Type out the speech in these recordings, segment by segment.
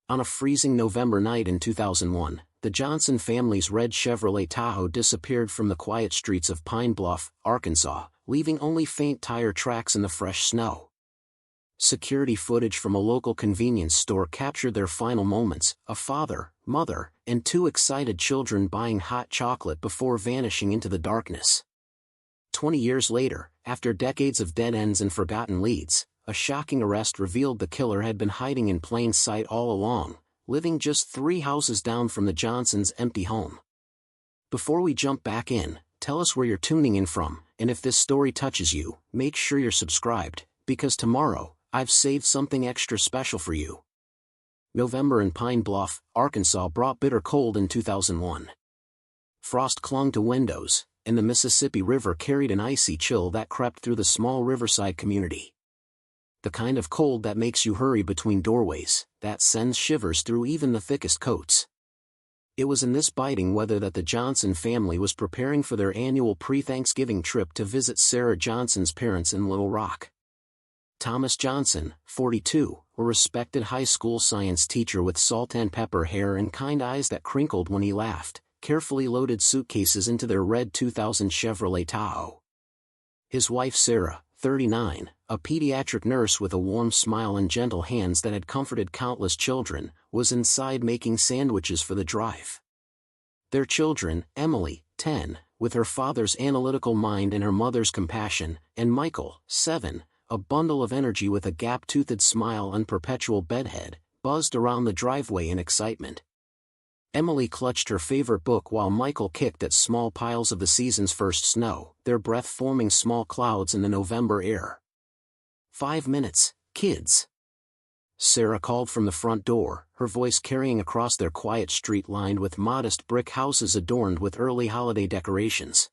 On a freezing November night in 2001, the Johnson family's red Chevrolet Tahoe disappeared from the quiet streets of Pine Bluff, Arkansas, leaving only faint tire tracks in the fresh snow. Security footage from a local convenience store captured their final moments: a father, mother, and two excited children buying hot chocolate before vanishing into the darkness. 20 years later, after decades of dead ends and forgotten leads, a shocking arrest revealed the killer had been hiding in plain sight all along, living just 3 houses down from the Johnsons' empty home. Before we jump back in, tell us where you're tuning in from, and if this story touches you, make sure you're subscribed, because tomorrow, I've saved something extra special for you. November in Pine Bluff, Arkansas brought bitter cold in 2001. Frost clung to windows, and the Mississippi River carried an icy chill that crept through the small riverside community. The kind of cold that makes you hurry between doorways, that sends shivers through even the thickest coats. It was in this biting weather that the Johnson family was preparing for their annual pre-Thanksgiving trip to visit Sarah Johnson's parents in Little Rock. Thomas Johnson, 42, a respected high school science teacher with salt and pepper hair and kind eyes that crinkled when he laughed, carefully loaded suitcases into their red 2000 Chevrolet Tahoe. His wife Sarah, 39, a pediatric nurse with a warm smile and gentle hands that had comforted countless children, was inside making sandwiches for the drive. Their children, Emily, 10, with her father's analytical mind and her mother's compassion, and Michael, 7, a bundle of energy with a gap-toothed smile and perpetual bedhead, buzzed around the driveway in excitement. Emily clutched her favorite book while Michael kicked at small piles of the season's first snow, their breath forming small clouds in the November air. 5 minutes, kids. Sarah called from the front door, her voice carrying across their quiet street lined with modest brick houses adorned with early holiday decorations.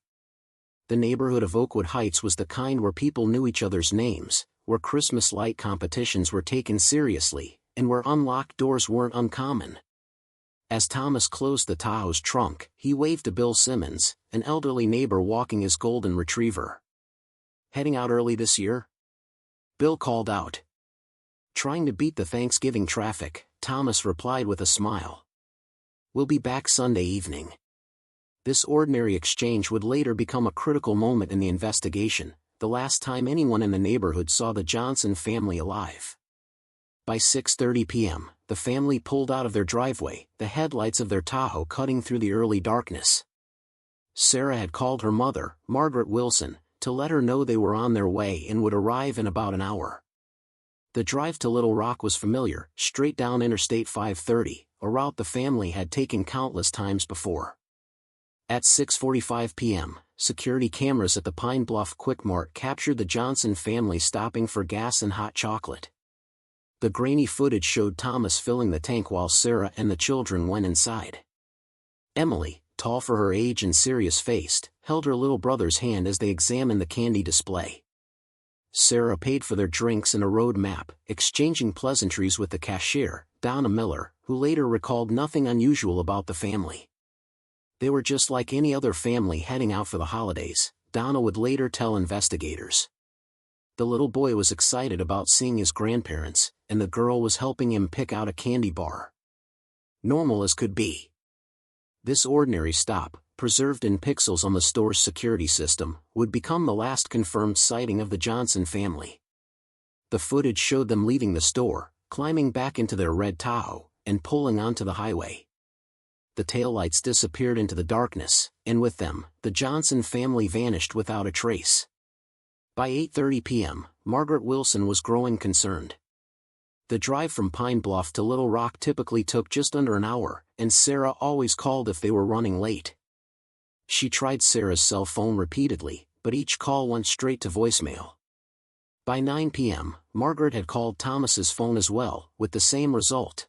The neighborhood of Oakwood Heights was the kind where people knew each other's names, where Christmas light competitions were taken seriously, and where unlocked doors weren't uncommon. As Thomas closed the Tahoe's trunk, he waved to Bill Simmons, an elderly neighbor walking his golden retriever. "Heading out early this year?" Bill called out. Trying to beat the Thanksgiving traffic, Thomas replied with a smile. "We'll be back Sunday evening." This ordinary exchange would later become a critical moment in the investigation, the last time anyone in the neighborhood saw the Johnson family alive. By 6:30 p.m., the family pulled out of their driveway, the headlights of their Tahoe cutting through the early darkness. Sarah had called her mother, Margaret Wilson, to let her know they were on their way and would arrive in about an hour. The drive to Little Rock was familiar, straight down Interstate 530, a route the family had taken countless times before. At 6:45 p.m., security cameras at the Pine Bluff Quick Mart captured the Johnson family stopping for gas and hot chocolate. The grainy footage showed Thomas filling the tank while Sarah and the children went inside. Emily, tall for her age and serious-faced, held her little brother's hand as they examined the candy display. Sarah paid for their drinks and a road map, exchanging pleasantries with the cashier, Donna Miller, who later recalled nothing unusual about the family. They were just like any other family heading out for the holidays, Donna would later tell investigators. The little boy was excited about seeing his grandparents, and the girl was helping him pick out a candy bar. Normal as could be. This ordinary stop, preserved in pixels on the store's security system, would become the last confirmed sighting of the Johnson family. The footage showed them leaving the store, climbing back into their red Tahoe, and pulling onto the highway. The taillights disappeared into the darkness, and with them, the Johnson family vanished without a trace. By 8:30 p.m., Margaret Wilson was growing concerned. The drive from Pine Bluff to Little Rock typically took just under an hour, and Sarah always called if they were running late. She tried Sarah's cell phone repeatedly, but each call went straight to voicemail. By 9 p.m., Margaret had called Thomas's phone as well, with the same result.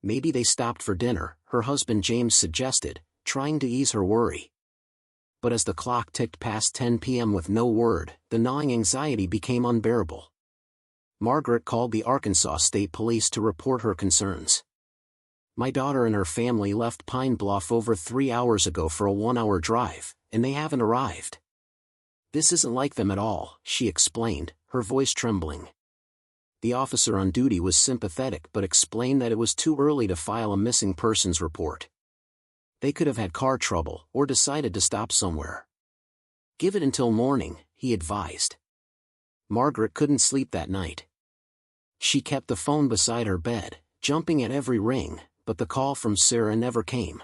Maybe they stopped for dinner, her husband James suggested, trying to ease her worry. But as the clock ticked past 10 p.m. with no word, the gnawing anxiety became unbearable. Margaret called the Arkansas State Police to report her concerns. "My daughter and her family left Pine Bluff over 3 hours ago for a 1-hour drive, and they haven't arrived. This isn't like them at all," she explained, her voice trembling. the officer on duty was sympathetic but explained that it was too early to file a missing persons report. They could have had car trouble or decided to stop somewhere. Give it until morning, he advised. Margaret couldn't sleep that night. She kept the phone beside her bed, jumping at every ring, but the call from Sarah never came.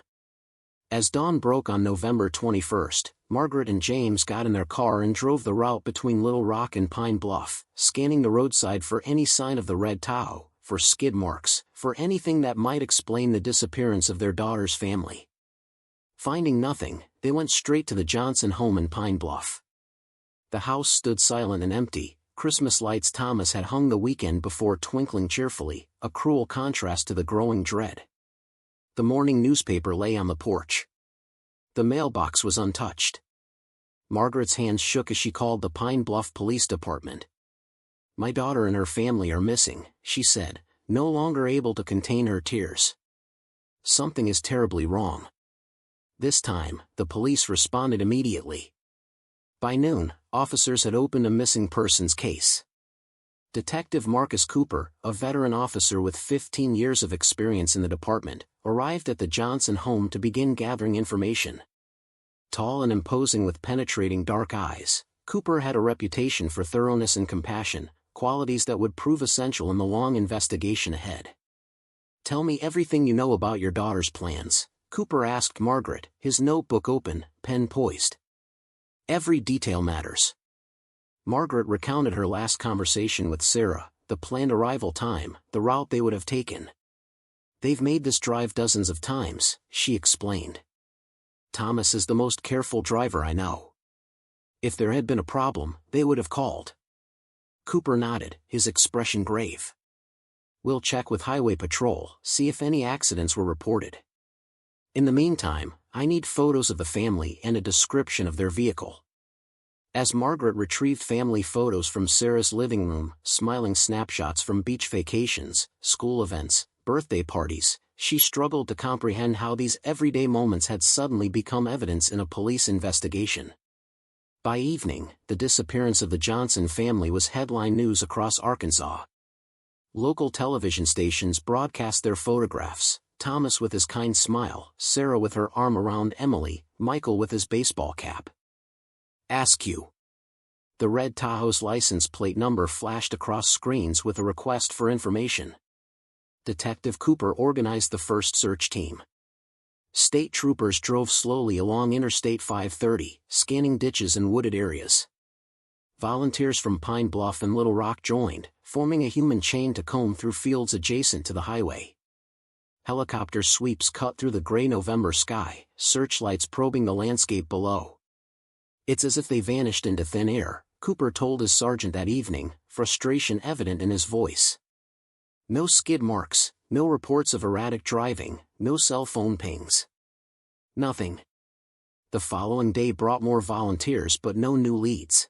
As dawn broke on November 21st, Margaret and James got in their car and drove the route between Little Rock and Pine Bluff, scanning the roadside for any sign of the red Tahoe, for skid marks, for anything that might explain the disappearance of their daughter's family. Finding nothing, they went straight to the Johnson home in Pine Bluff. The house stood silent and empty. Christmas lights Thomas had hung the weekend before twinkling cheerfully, a cruel contrast to the growing dread. The morning newspaper lay on the porch. The mailbox was untouched. Margaret's hands shook as she called the Pine Bluff Police Department. "My daughter and her family are missing," she said, no longer able to contain her tears. "Something is terribly wrong." This time, the police responded immediately. By noon, officers had opened a missing persons case. Detective Marcus Cooper, a veteran officer with 15 years of experience in the department, arrived at the Johnson home to begin gathering information. Tall and imposing with penetrating dark eyes, Cooper had a reputation for thoroughness and compassion, qualities that would prove essential in the long investigation ahead. "Tell me everything you know about your daughter's plans," Cooper asked Margaret, his notebook open, pen poised. "Every detail matters." Margaret recounted her last conversation with Sarah, the planned arrival time, the route they would have taken. "They've made this drive dozens of times," she explained. "Thomas is the most careful driver I know. If there had been a problem, they would have called." Cooper nodded, his expression grave. "We'll check with Highway Patrol, see if any accidents were reported. In the meantime, I need photos of the family and a description of their vehicle." As Margaret retrieved family photos from Sarah's living room, smiling snapshots from beach vacations, school events, birthday parties, she struggled to comprehend how these everyday moments had suddenly become evidence in a police investigation. By evening, the disappearance of the Johnson family was headline news across Arkansas. Local television stations broadcast their photographs, Thomas with his kind smile, Sarah with her arm around Emily, Michael with his baseball cap. "Askew." The red Tahoe's license plate number flashed across screens with a request for information. Detective Cooper organized the first search team. State troopers drove slowly along Interstate 530, scanning ditches and wooded areas. Volunteers from Pine Bluff and Little Rock joined, forming a human chain to comb through fields adjacent to the highway. Helicopter sweeps cut through the gray November sky, searchlights probing the landscape below. "It's as if they vanished into thin air," Cooper told his sergeant that evening, frustration evident in his voice. "No skid marks, no reports of erratic driving, no cell phone pings. Nothing." The following day brought more volunteers but no new leads.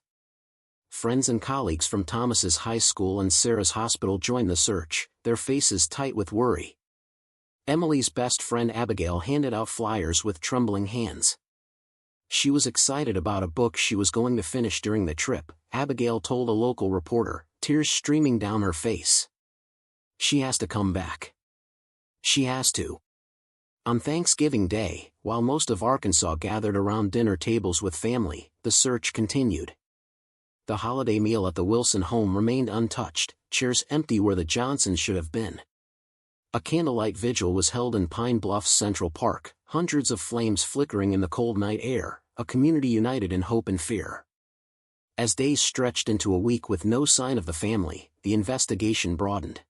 Friends and colleagues from Thomas's high school and Sarah's hospital joined the search, their faces tight with worry. Emily's best friend Abigail handed out flyers with trembling hands. She was excited about a book she was going to finish during the trip, Abigail told a local reporter, tears streaming down her face. "She has to come back. She has to." On Thanksgiving Day, while most of Arkansas gathered around dinner tables with family, the search continued. The holiday meal at the Wilson home remained untouched, chairs empty where the Johnsons should have been. A candlelight vigil was held in Pine Bluff's Central Park, hundreds of flames flickering in the cold night air, a community united in hope and fear. As days stretched into a week with no sign of the family, the investigation broadened.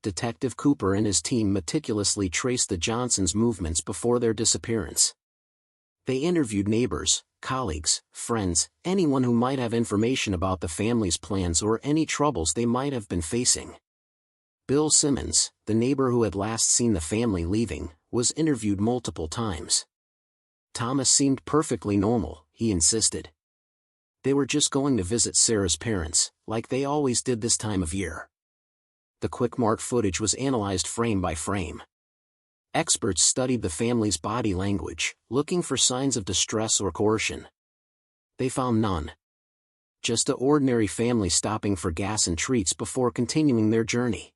Detective Cooper and his team meticulously traced the Johnsons' movements before their disappearance. They interviewed neighbors, colleagues, friends, anyone who might have information about the family's plans or any troubles they might have been facing. Bill Simmons, the neighbor who had last seen the family leaving, was interviewed multiple times. "Thomas seemed perfectly normal," he insisted. "They were just going to visit Sarah's parents, like they always did this time of year." The quick-mark footage was analyzed frame by frame. Experts studied the family's body language, looking for signs of distress or coercion. They found none. Just a ordinary family stopping for gas and treats before continuing their journey.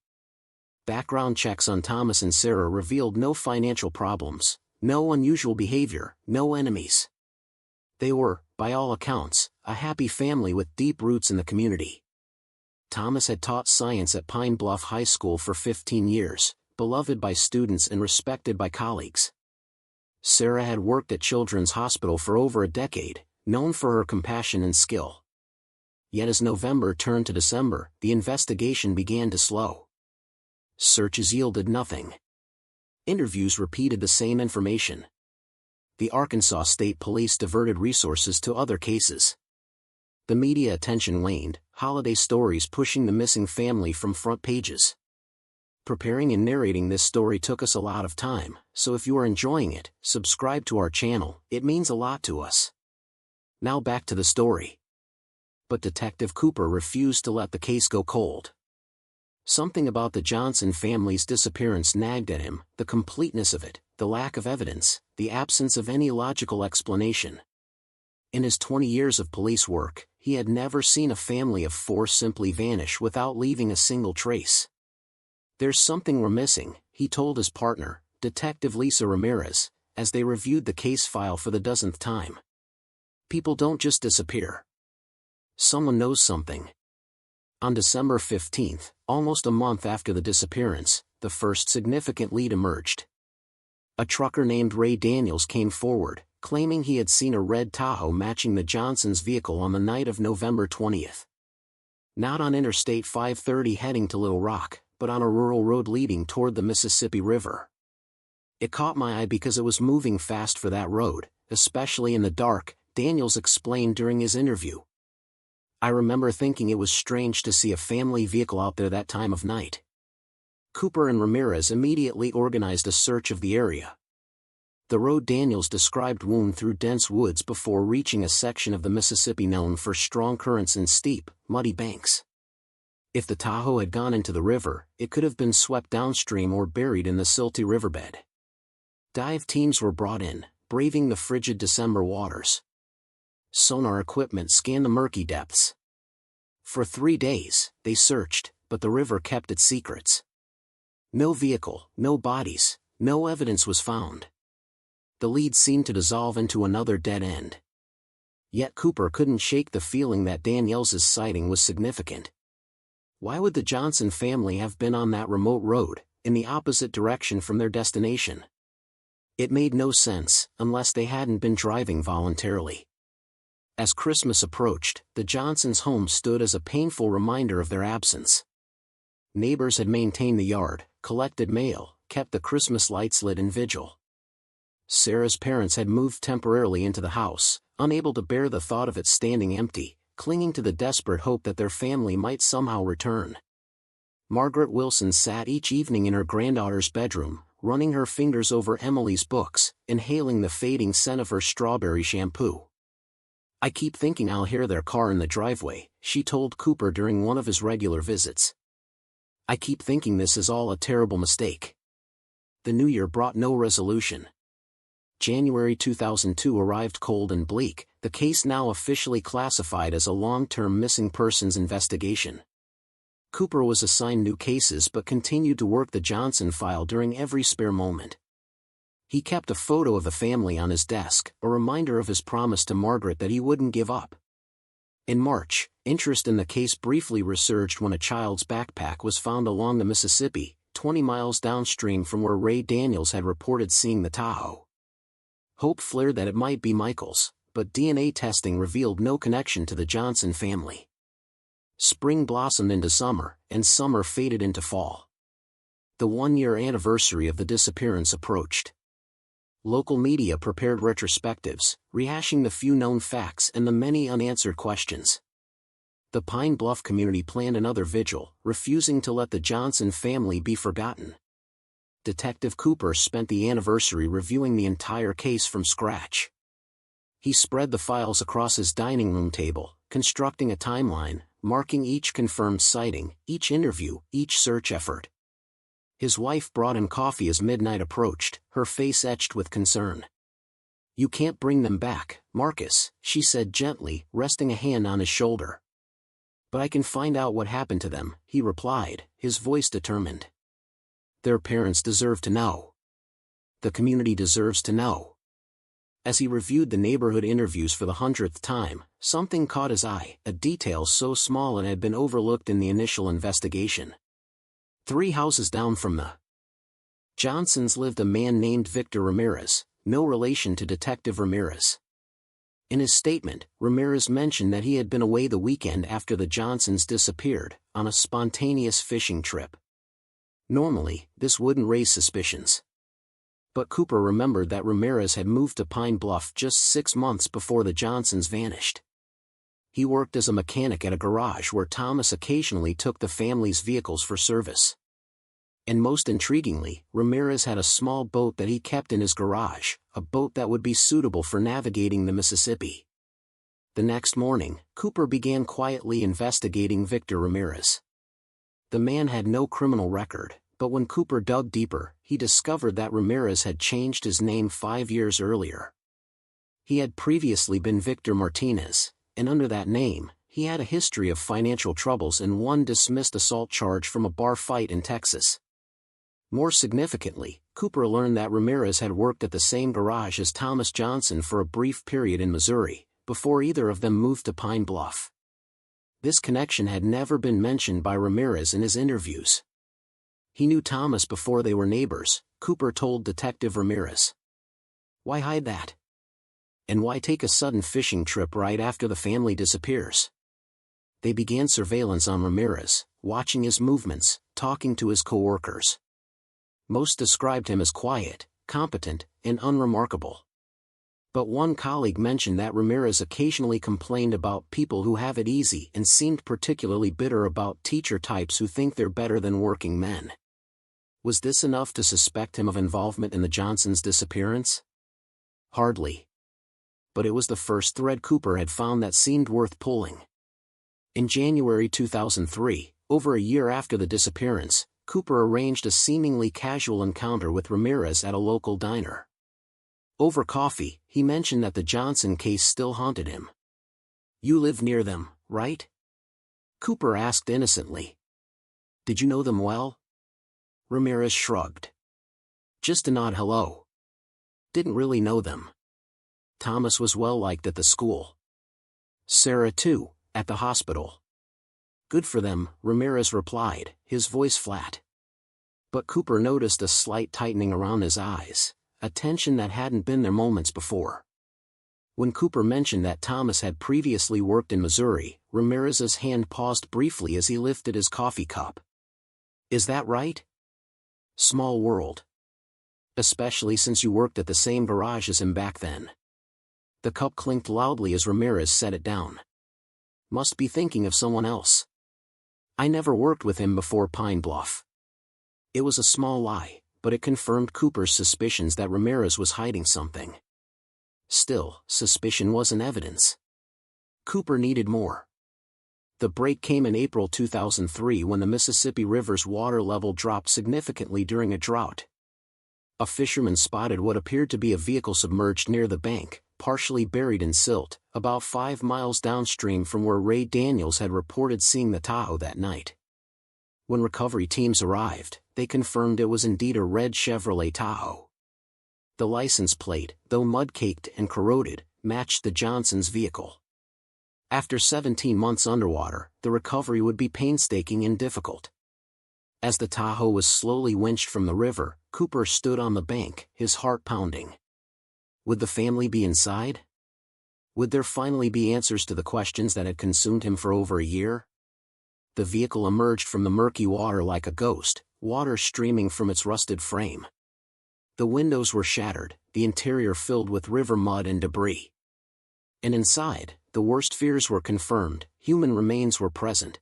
Background checks on Thomas and Sarah revealed no financial problems, no unusual behavior, no enemies. They were, by all accounts, a happy family with deep roots in the community. Thomas had taught science at Pine Bluff High School for 15 years, beloved by students and respected by colleagues. Sarah had worked at Children's Hospital for over a decade, known for her compassion and skill. Yet as November turned to December, the investigation began to slow. Searches yielded nothing. Interviews repeated the same information. The Arkansas State Police diverted resources to other cases. The media attention waned, holiday stories pushing the missing family from front pages. Preparing and narrating this story took us a lot of time, so if you are enjoying it, subscribe to our channel, it means a lot to us. Now back to the story. But Detective Cooper refused to let the case go cold. Something about the Johnson family's disappearance nagged at him, the completeness of it, the lack of evidence, the absence of any logical explanation. In his 20 years of police work, he had never seen a family of 4 simply vanish without leaving a single trace. "There's something we're missing," he told his partner, Detective Lisa Ramirez, as they reviewed the case file for the dozenth time. "People don't just disappear. Someone knows something." On December 15, almost a month after the disappearance, the first significant lead emerged. A trucker named Ray Daniels came forward, claiming he had seen a red Tahoe matching the Johnsons' vehicle on the night of November 20. Not on Interstate 530 heading to Little Rock, but on a rural road leading toward the Mississippi River. "It caught my eye because it was moving fast for that road, especially in the dark," Daniels explained during his interview. "I remember thinking it was strange to see a family vehicle out there that time of night." Cooper and Ramirez immediately organized a search of the area. The road Daniels described wound through dense woods before reaching a section of the Mississippi known for strong currents and steep, muddy banks. If the Tahoe had gone into the river, it could have been swept downstream or buried in the silty riverbed. Dive teams were brought in, braving the frigid December waters. Sonar equipment scanned the murky depths. For 3 days, they searched, but the river kept its secrets. No vehicle, no bodies, no evidence was found. The lead seemed to dissolve into another dead end. Yet Cooper couldn't shake the feeling that Daniels' sighting was significant. Why would the Johnson family have been on that remote road, in the opposite direction from their destination? It made no sense, unless they hadn't been driving voluntarily. As Christmas approached, the Johnsons' home stood as a painful reminder of their absence. Neighbors had maintained the yard, collected mail, kept the Christmas lights lit in vigil. Sarah's parents had moved temporarily into the house, unable to bear the thought of it standing empty, clinging to the desperate hope that their family might somehow return. Margaret Wilson sat each evening in her granddaughter's bedroom, running her fingers over Emily's books, inhaling the fading scent of her strawberry shampoo. "I keep thinking I'll hear their car in the driveway," she told Cooper during one of his regular visits. "I keep thinking this is all a terrible mistake." The new year brought no resolution. January 2002 arrived cold and bleak, the case now officially classified as a long-term missing persons investigation. Cooper was assigned new cases but continued to work the Johnson file during every spare moment. He kept a photo of the family on his desk, a reminder of his promise to Margaret that he wouldn't give up. In March, interest in the case briefly resurged when a child's backpack was found along the Mississippi, 20 miles downstream from where Ray Daniels had reported seeing the Tahoe. Hope flared that it might be Michael's, but DNA testing revealed no connection to the Johnson family. Spring blossomed into summer, and summer faded into fall. The 1-year anniversary of the disappearance approached. Local media prepared retrospectives, rehashing the few known facts and the many unanswered questions. The Pine Bluff community planned another vigil, refusing to let the Johnson family be forgotten. Detective Cooper spent the anniversary reviewing the entire case from scratch. He spread the files across his dining room table, constructing a timeline, marking each confirmed sighting, each interview, each search effort. His wife brought him coffee as midnight approached, her face etched with concern. "You can't bring them back, Marcus," she said gently, resting a hand on his shoulder. "But I can find out what happened to them," he replied, his voice determined. "Their parents deserve to know. The community deserves to know." As he reviewed the neighborhood interviews for the 100th time, something caught his eye, a detail so small it had been overlooked in the initial investigation. 3 houses down from the Johnsons lived a man named Victor Ramirez, no relation to Detective Ramirez. In his statement, Ramirez mentioned that he had been away the weekend after the Johnsons disappeared, on a spontaneous fishing trip. Normally, this wouldn't raise suspicions. But Cooper remembered that Ramirez had moved to Pine Bluff just 6 months before the Johnsons vanished. He worked as a mechanic at a garage where Thomas occasionally took the family's vehicles for service. And most intriguingly, Ramirez had a small boat that he kept in his garage, a boat that would be suitable for navigating the Mississippi. The next morning, Cooper began quietly investigating Victor Ramirez. The man had no criminal record, but when Cooper dug deeper, he discovered that Ramirez had changed his name 5 years earlier. He had previously been Victor Martinez, and under that name, he had a history of financial troubles and one dismissed assault charge from a bar fight in Texas. More significantly, Cooper learned that Ramirez had worked at the same garage as Thomas Johnson for a brief period in Missouri, before either of them moved to Pine Bluff. This connection had never been mentioned by Ramirez in his interviews. He knew Thomas before they were neighbors, Cooper told Detective Ramirez. Why hide that? And why take a sudden fishing trip right after the family disappears? They began surveillance on Ramirez, watching his movements, talking to his co-workers. Most described him as quiet, competent, and unremarkable. But one colleague mentioned that Ramirez occasionally complained about people who have it easy and seemed particularly bitter about teacher types who think they're better than working men. Was this enough to suspect him of involvement in the Johnsons' disappearance? Hardly. But it was the first thread Cooper had found that seemed worth pulling. In January 2003, over a year after the disappearance, Cooper arranged a seemingly casual encounter with Ramirez at a local diner. Over coffee, he mentioned that the Johnson case still haunted him. "You live near them, right?" Cooper asked innocently. "Did you know them well?" Ramirez shrugged. "Just a nod hello. Didn't really know them. Thomas was well liked at the school. Sarah too, at the hospital." "Good for them," Ramirez replied, his voice flat. But Cooper noticed a slight tightening around his eyes, a tension that hadn't been there moments before. When Cooper mentioned that Thomas had previously worked in Missouri, Ramirez's hand paused briefly as he lifted his coffee cup. "Is that right? Small world. Especially since you worked at the same garage as him back then." The cup clinked loudly as Ramirez set it down. "Must be thinking of someone else. I never worked with him before Pine Bluff." It was a small lie, but it confirmed Cooper's suspicions that Ramirez was hiding something. Still, suspicion wasn't evidence. Cooper needed more. The break came in April 2003 when the Mississippi River's water level dropped significantly during a drought. A fisherman spotted what appeared to be a vehicle submerged near the bank, partially buried in silt, about 5 miles downstream from where Ray Daniels had reported seeing the Tahoe that night. When recovery teams arrived, they confirmed it was indeed a red Chevrolet Tahoe. The license plate, though mud-caked and corroded, matched the Johnsons' vehicle. After 17 months underwater, the recovery would be painstaking and difficult. As the Tahoe was slowly winched from the river, Cooper stood on the bank, his heart pounding. Would the family be inside? Would there finally be answers to the questions that had consumed him for over a year? The vehicle emerged from the murky water like a ghost, water streaming from its rusted frame. The windows were shattered, the interior filled with river mud and debris. And inside, the worst fears were confirmed, human remains were present.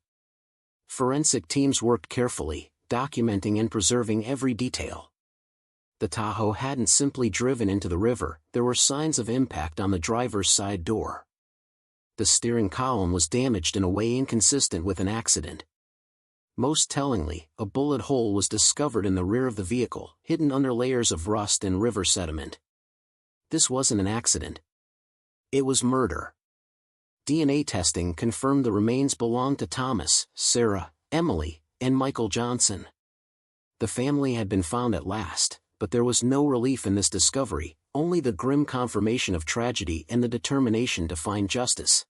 Forensic teams worked carefully, documenting and preserving every detail. The Tahoe hadn't simply driven into the river, there were signs of impact on the driver's side door. The steering column was damaged in a way inconsistent with an accident. Most tellingly, a bullet hole was discovered in the rear of the vehicle, hidden under layers of rust and river sediment. This wasn't an accident. It was murder. DNA testing confirmed the remains belonged to Thomas, Sarah, Emily, and Michael Johnson. The family had been found at last, but there was no relief in this discovery, only the grim confirmation of tragedy and the determination to find justice.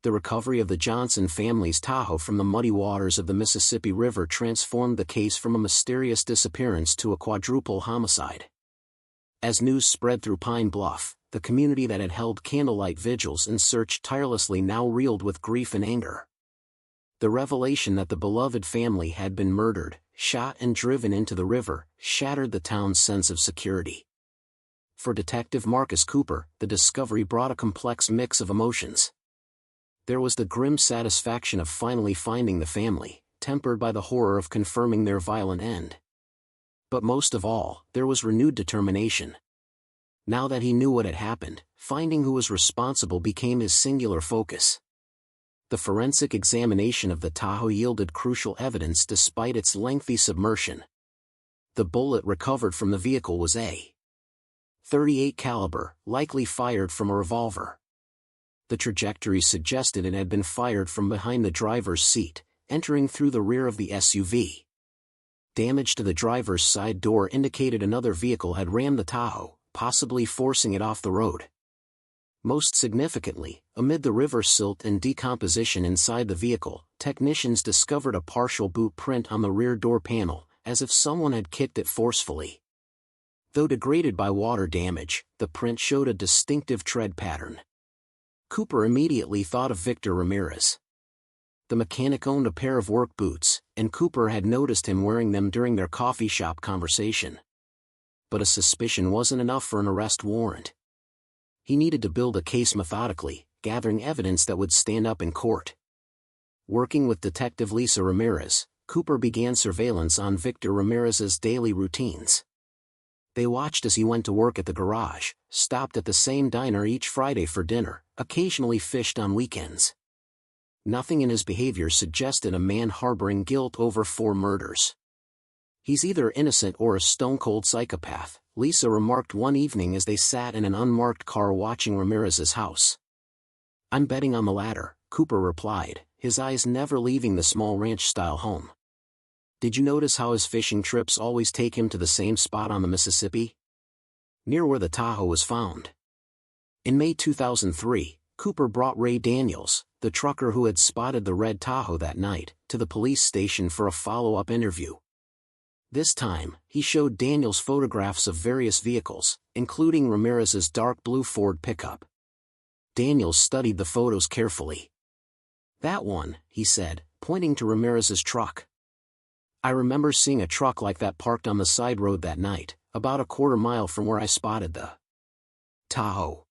The recovery of the Johnson family's Tahoe from the muddy waters of the Mississippi River transformed the case from a mysterious disappearance to a quadruple homicide. As news spread through Pine Bluff, the community that had held candlelight vigils and searched tirelessly now reeled with grief and anger. The revelation that the beloved family had been murdered, shot and driven into the river, shattered the town's sense of security. For Detective Marcus Cooper, the discovery brought a complex mix of emotions. There was the grim satisfaction of finally finding the family, tempered by the horror of confirming their violent end. But most of all, there was renewed determination. Now that he knew what had happened, finding who was responsible became his singular focus. The forensic examination of the Tahoe yielded crucial evidence despite its lengthy submersion. The bullet recovered from the vehicle was a .38 caliber, likely fired from a revolver. The trajectory suggested it had been fired from behind the driver's seat, entering through the rear of the SUV. Damage to the driver's side door indicated another vehicle had rammed the Tahoe, possibly forcing it off the road. Most significantly, amid the river silt and decomposition inside the vehicle, technicians discovered a partial boot print on the rear door panel, as if someone had kicked it forcefully. Though degraded by water damage, the print showed a distinctive tread pattern. Cooper immediately thought of Victor Ramirez. The mechanic owned a pair of work boots, and Cooper had noticed him wearing them during their coffee shop conversation. But a suspicion wasn't enough for an arrest warrant. He needed to build a case methodically, gathering evidence that would stand up in court. Working with Detective Lisa Ramirez, Cooper began surveillance on Victor Ramirez's daily routines. They watched as he went to work at the garage, stopped at the same diner each Friday for dinner, occasionally fished on weekends. Nothing in his behavior suggested a man harboring guilt over 4 murders. "He's either innocent or a stone-cold psychopath," Lisa remarked one evening as they sat in an unmarked car watching Ramirez's house. "I'm betting on the latter," Cooper replied, his eyes never leaving the small ranch-style home. "Did you notice how his fishing trips always take him to the same spot on the Mississippi? Near where the Tahoe was found." In May 2003, Cooper brought Ray Daniels, the trucker who had spotted the red Tahoe that night, to the police station for a follow-up interview. This time, he showed Daniels photographs of various vehicles, including Ramirez's dark blue Ford pickup. Daniels studied the photos carefully. "That one," he said, pointing to Ramirez's truck. "I remember seeing a truck like that parked on the side road that night, about a quarter mile from where I spotted the Tahoe.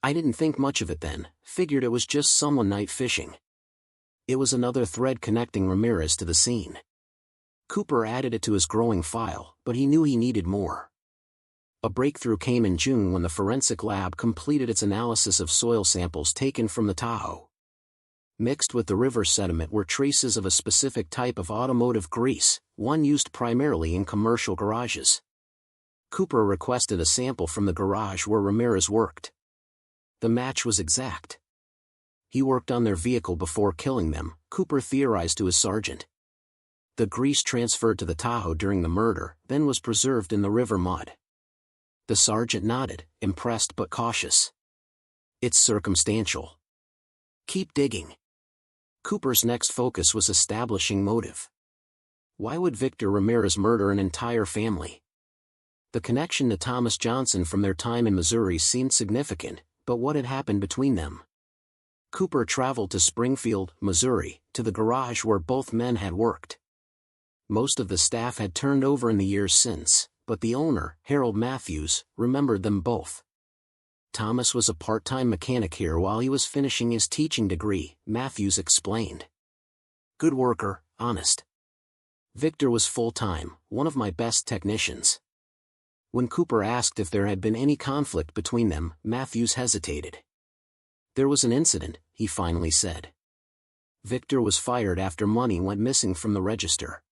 I didn't think much of it then, figured it was just someone night fishing." It was another thread connecting Ramirez to the scene. Cooper added it to his growing file, but he knew he needed more. A breakthrough came in June when the forensic lab completed its analysis of soil samples taken from the Tahoe. Mixed with the river sediment were traces of a specific type of automotive grease, one used primarily in commercial garages. Cooper requested a sample from the garage where Ramirez worked. The match was exact. He worked on their vehicle before killing them, Cooper theorized to his sergeant. The grease transferred to the Tahoe during the murder, then was preserved in the river mud. The sergeant nodded, impressed but cautious. "It's circumstantial. Keep digging." Cooper's next focus was establishing motive. Why would Victor Ramirez murder an entire family? The connection to Thomas Johnson from their time in Missouri seemed significant, but what had happened between them? Cooper traveled to Springfield, Missouri, to the garage where both men had worked. Most of the staff had turned over in the years since, but the owner, Harold Matthews, remembered them both. "Thomas was a part-time mechanic here while he was finishing his teaching degree," Matthews explained. "Good worker, honest. Victor was full-time, one of my best technicians." When Cooper asked if there had been any conflict between them, Matthews hesitated. "There was an incident," he finally said. "Victor was fired after money went missing from the register.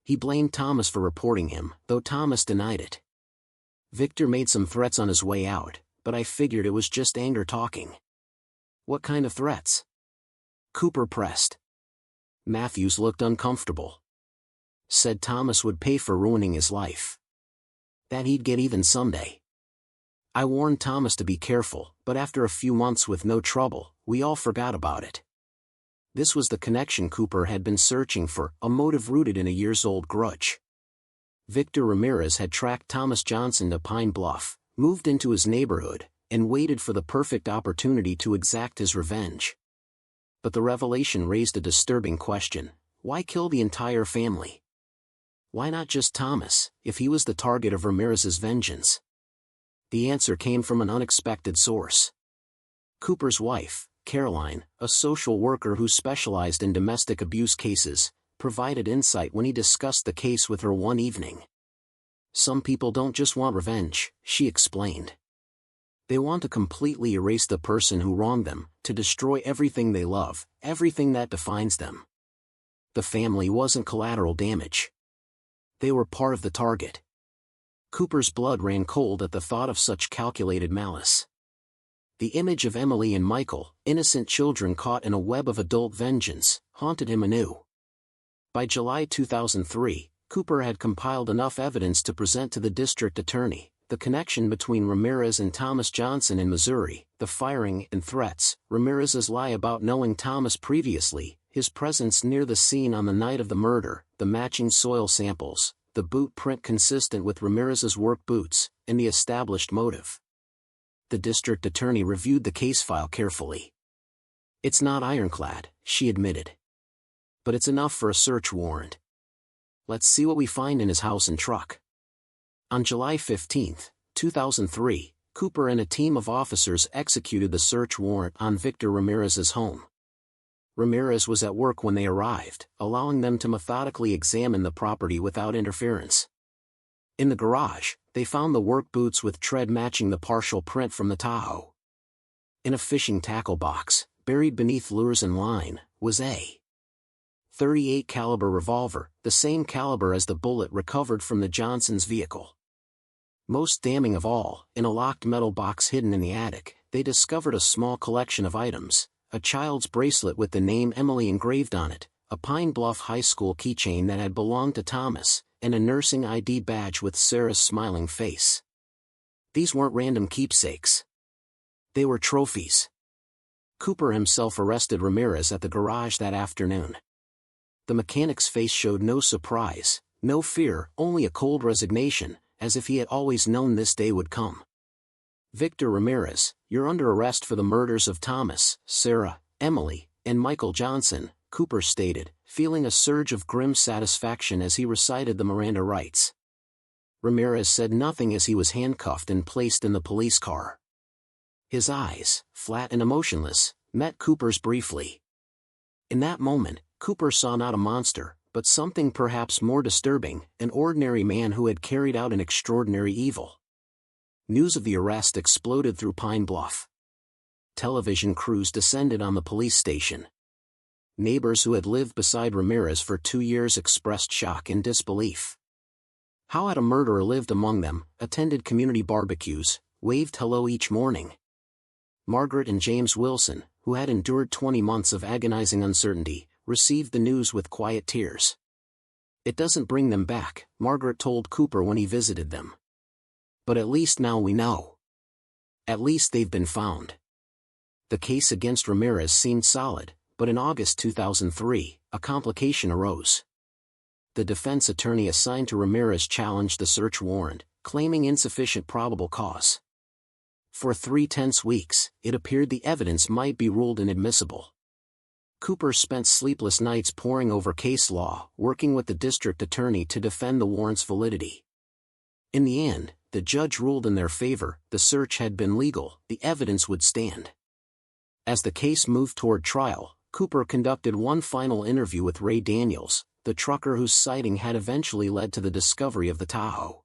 He blamed Thomas for reporting him, though Thomas denied it. Victor made some threats on his way out, but I figured it was just anger talking. What kind of threats? Cooper pressed. Matthews looked uncomfortable. Said Thomas would pay for ruining his life. That he'd get even someday. I warned Thomas to be careful, but after a few months with no trouble, we all forgot about it. This was the connection Cooper had been searching for, a motive rooted in a years-old grudge. Victor Ramirez had tracked Thomas Johnson to Pine Bluff, moved into his neighborhood, and waited for the perfect opportunity to exact his revenge. But the revelation raised a disturbing question: why kill the entire family? Why not just Thomas, if he was the target of Ramirez's vengeance? The answer came from an unexpected source. Cooper's wife, Caroline, a social worker who specialized in domestic abuse cases, provided insight when he discussed the case with her one evening. Some people don't just want revenge, she explained. They want to completely erase the person who wronged them, to destroy everything they love, everything that defines them. The family wasn't collateral damage. They were part of the target. Cooper's blood ran cold at the thought of such calculated malice. The image of Emily and Michael, innocent children caught in a web of adult vengeance, haunted him anew. By July 2003, Cooper had compiled enough evidence to present to the district attorney: the connection between Ramirez and Thomas Johnson in Missouri, the firing and threats, Ramirez's lie about knowing Thomas previously, his presence near the scene on the night of the murder, the matching soil samples, the boot print consistent with Ramirez's work boots, and the established motive. The district attorney reviewed the case file carefully. It's not ironclad, she admitted. But it's enough for a search warrant. Let's see what we find in his house and truck. On July 15, 2003, Cooper and a team of officers executed the search warrant on Victor Ramirez's home. Ramirez was at work when they arrived, allowing them to methodically examine the property without interference. In the garage, they found the work boots with tread matching the partial print from the Tahoe. In a fishing tackle box, buried beneath lures and line, was a .38 caliber revolver, the same caliber as the bullet recovered from the Johnsons' vehicle. Most damning of all, in a locked metal box hidden in the attic, they discovered a small collection of items: a child's bracelet with the name Emily engraved on it, a Pine Bluff High School keychain that had belonged to Thomas, and a nursing ID badge with Sarah's smiling face. These weren't random keepsakes. They were trophies. Cooper himself arrested Ramirez at the garage that afternoon. The mechanic's face showed no surprise, no fear, only a cold resignation, as if he had always known this day would come. Victor Ramirez, you're under arrest for the murders of Thomas, Sarah, Emily, and Michael Johnson, Cooper stated, feeling a surge of grim satisfaction as he recited the Miranda rights. Ramirez said nothing as he was handcuffed and placed in the police car. His eyes, flat and emotionless, met Cooper's briefly. In that moment, Cooper saw not a monster, but something perhaps more disturbing: an ordinary man who had carried out an extraordinary evil. News of the arrest exploded through Pine Bluff. Television crews descended on the police station. Neighbors who had lived beside Ramirez for 2 years expressed shock and disbelief. How had a murderer lived among them, attended community barbecues, waved hello each morning? Margaret and James Wilson, who had endured 20 months of agonizing uncertainty, received the news with quiet tears. It doesn't bring them back, Margaret told Cooper when he visited them. But at least now we know. At least they've been found. The case against Ramirez seemed solid, but in August 2003, a complication arose. The defense attorney assigned to Ramirez challenged the search warrant, claiming insufficient probable cause. For 3/10 weeks, it appeared the evidence might be ruled inadmissible. Cooper spent sleepless nights poring over case law, working with the district attorney to defend the warrant's validity. In the end, the judge ruled in their favor: the search had been legal, the evidence would stand. As the case moved toward trial, Cooper conducted one final interview with Ray Daniels, the trucker whose sighting had eventually led to the discovery of the Tahoe.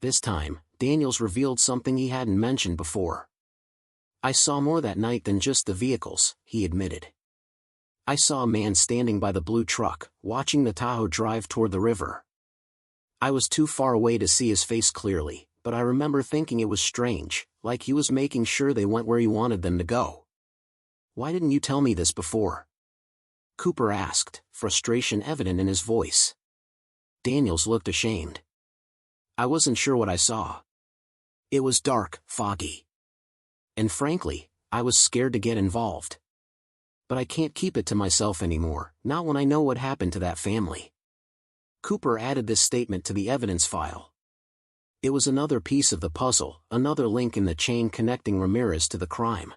This time, Daniels revealed something he hadn't mentioned before. "I saw more that night than just the vehicles," he admitted. "I saw a man standing by the blue truck, watching the Tahoe drive toward the river. I was too far away to see his face clearly, but I remember thinking it was strange, like he was making sure they went where he wanted them to go. "Why didn't you tell me this before?" Cooper asked, frustration evident in his voice. Daniels looked ashamed. "I wasn't sure what I saw. It was dark, foggy. And frankly, I was scared to get involved. But I can't keep it to myself anymore, not when I know what happened to that family." Cooper added this statement to the evidence file. It was another piece of the puzzle, another link in the chain connecting Ramirez to the crime.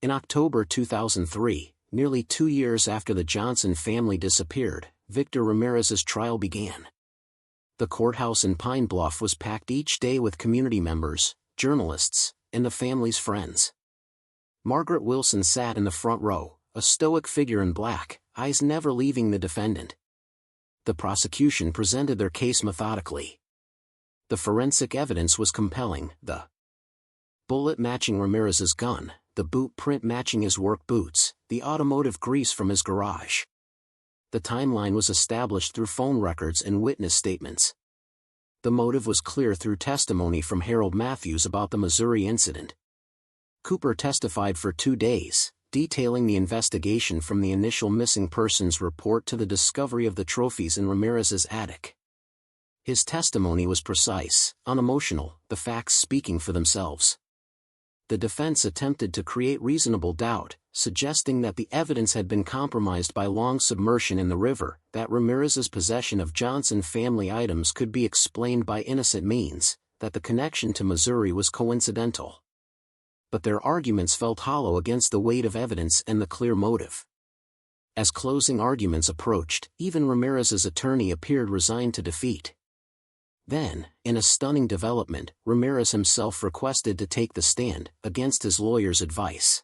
In October 2003, nearly 2 years after the Johnson family disappeared, Victor Ramirez's trial began. The courthouse in Pine Bluff was packed each day with community members, journalists, and the family's friends. Margaret Wilson sat in the front row, a stoic figure in black, eyes never leaving the defendant. The prosecution presented their case methodically. The forensic evidence was compelling, the bullet matching Ramirez's gun, the boot print matching his work boots, the automotive grease from his garage. The timeline was established through phone records and witness statements. The motive was clear through testimony from Harold Matthews about the Missouri incident. Cooper testified for 2 days, detailing the investigation from the initial missing persons report to the discovery of the trophies in Ramirez's attic. His testimony was precise, unemotional, the facts speaking for themselves. The defense attempted to create reasonable doubt, suggesting that the evidence had been compromised by long submersion in the river, that Ramirez's possession of Johnson family items could be explained by innocent means, that the connection to Missouri was coincidental. But their arguments felt hollow against the weight of evidence and the clear motive. As closing arguments approached, even Ramirez's attorney appeared resigned to defeat. Then, in a stunning development, Ramirez himself requested to take the stand, against his lawyer's advice.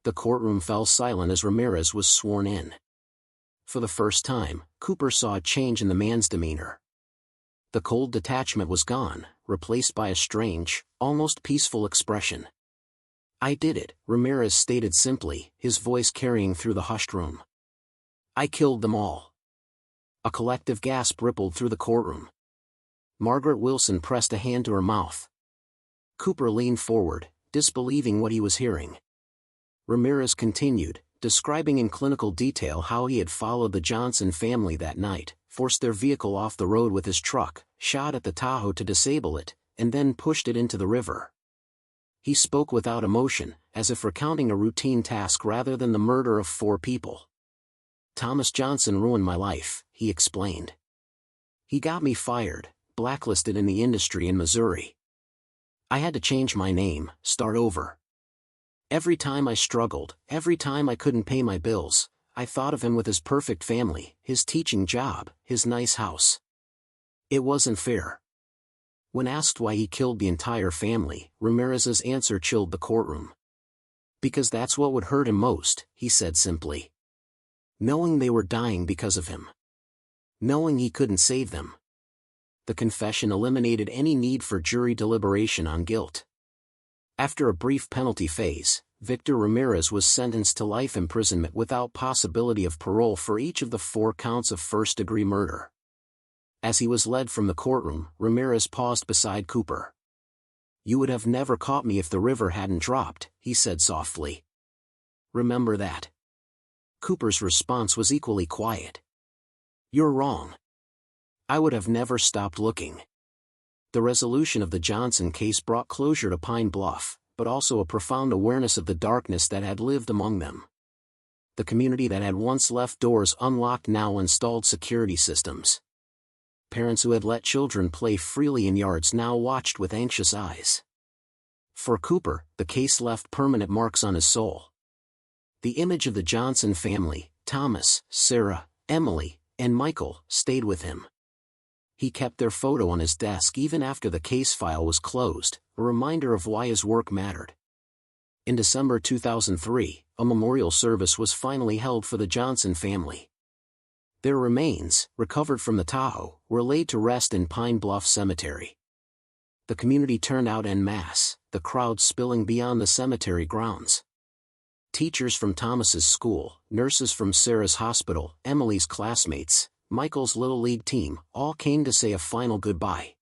The courtroom fell silent as Ramirez was sworn in. For the first time, Cooper saw a change in the man's demeanor. The cold detachment was gone, replaced by a strange, almost peaceful expression. "I did it," Ramirez stated simply, his voice carrying through the hushed room. "I killed them all." A collective gasp rippled through the courtroom. Margaret Wilson pressed a hand to her mouth. Cooper leaned forward, disbelieving what he was hearing. Ramirez continued, describing in clinical detail how he had followed the Johnson family that night, forced their vehicle off the road with his truck, shot at the Tahoe to disable it, and then pushed it into the river. He spoke without emotion, as if recounting a routine task rather than the murder of 4 people. "Thomas Johnson ruined my life," he explained. "He got me fired, blacklisted in the industry in Missouri. I had to change my name, start over. Every time I struggled, every time I couldn't pay my bills, I thought of him with his perfect family, his teaching job, his nice house. It wasn't fair." When asked why he killed the entire family, Ramirez's answer chilled the courtroom. "Because that's what would hurt him most," he said simply. "Knowing they were dying because of him. Knowing he couldn't save them." The confession eliminated any need for jury deliberation on guilt. After a brief penalty phase, Victor Ramirez was sentenced to life imprisonment without possibility of parole for each of the 4 counts of first-degree murder. As he was led from the courtroom, Ramirez paused beside Cooper. "You would have never caught me if the river hadn't dropped," he said softly. "Remember that." Cooper's response was equally quiet. "You're wrong. I would have never stopped looking." The resolution of the Johnson case brought closure to Pine Bluff, but also a profound awareness of the darkness that had lived among them. The community that had once left doors unlocked now installed security systems. Parents who had let children play freely in yards now watched with anxious eyes. For Cooper, the case left permanent marks on his soul. The image of the Johnson family, Thomas, Sarah, Emily, and Michael, stayed with him. He kept their photo on his desk even after the case file was closed, a reminder of why his work mattered. In December 2003, a memorial service was finally held for the Johnson family. Their remains, recovered from the Tahoe, were laid to rest in Pine Bluff Cemetery. The community turned out en masse, the crowd spilling beyond the cemetery grounds. Teachers from Thomas's school, nurses from Sarah's hospital, Emily's classmates, Michael's Little League team, all came to say a final goodbye.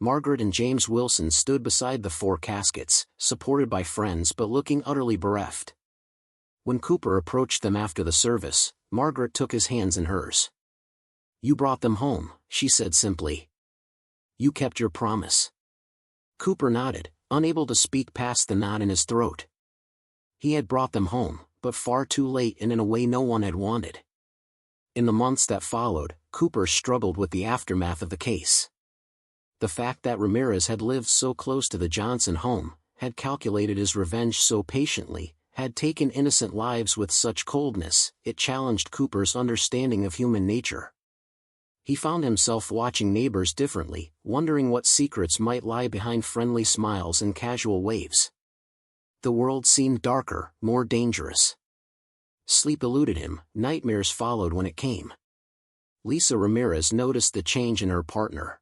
Margaret and James Wilson stood beside the 4 caskets, supported by friends but looking utterly bereft. When Cooper approached them after the service, Margaret took his hands in hers. "You brought them home," she said simply. "You kept your promise." Cooper nodded, unable to speak past the knot in his throat. He had brought them home, but far too late and in a way no one had wanted. In the months that followed, Cooper struggled with the aftermath of the case. The fact that Ramirez had lived so close to the Johnson home, had calculated his revenge so patiently, had taken innocent lives with such coldness, it challenged Cooper's understanding of human nature. He found himself watching neighbors differently, wondering what secrets might lie behind friendly smiles and casual waves. The world seemed darker, more dangerous. Sleep eluded him, nightmares followed when it came. Lisa Ramirez noticed the change in her partner.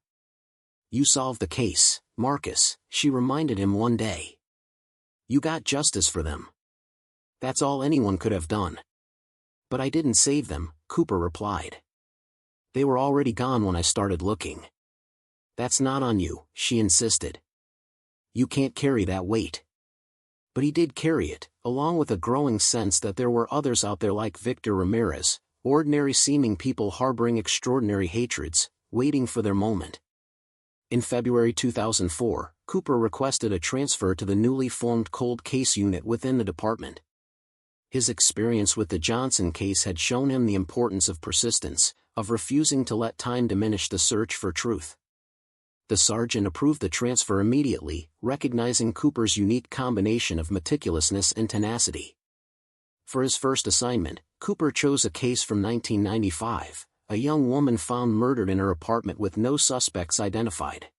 "You solved the case, Marcus," she reminded him one day. "You got justice for them. That's all anyone could have done." "But I didn't save them," Cooper replied. "They were already gone when I started looking." "That's not on you," she insisted. "You can't carry that weight." But he did carry it, along with a growing sense that there were others out there like Victor Ramirez, ordinary-seeming people harboring extraordinary hatreds, waiting for their moment. In February 2004, Cooper requested a transfer to the newly formed cold case unit within the department. His experience with the Johnson case had shown him the importance of persistence, of refusing to let time diminish the search for truth. The sergeant approved the transfer immediately, recognizing Cooper's unique combination of meticulousness and tenacity. For his first assignment, Cooper chose a case from 1995, a young woman found murdered in her apartment with no suspects identified.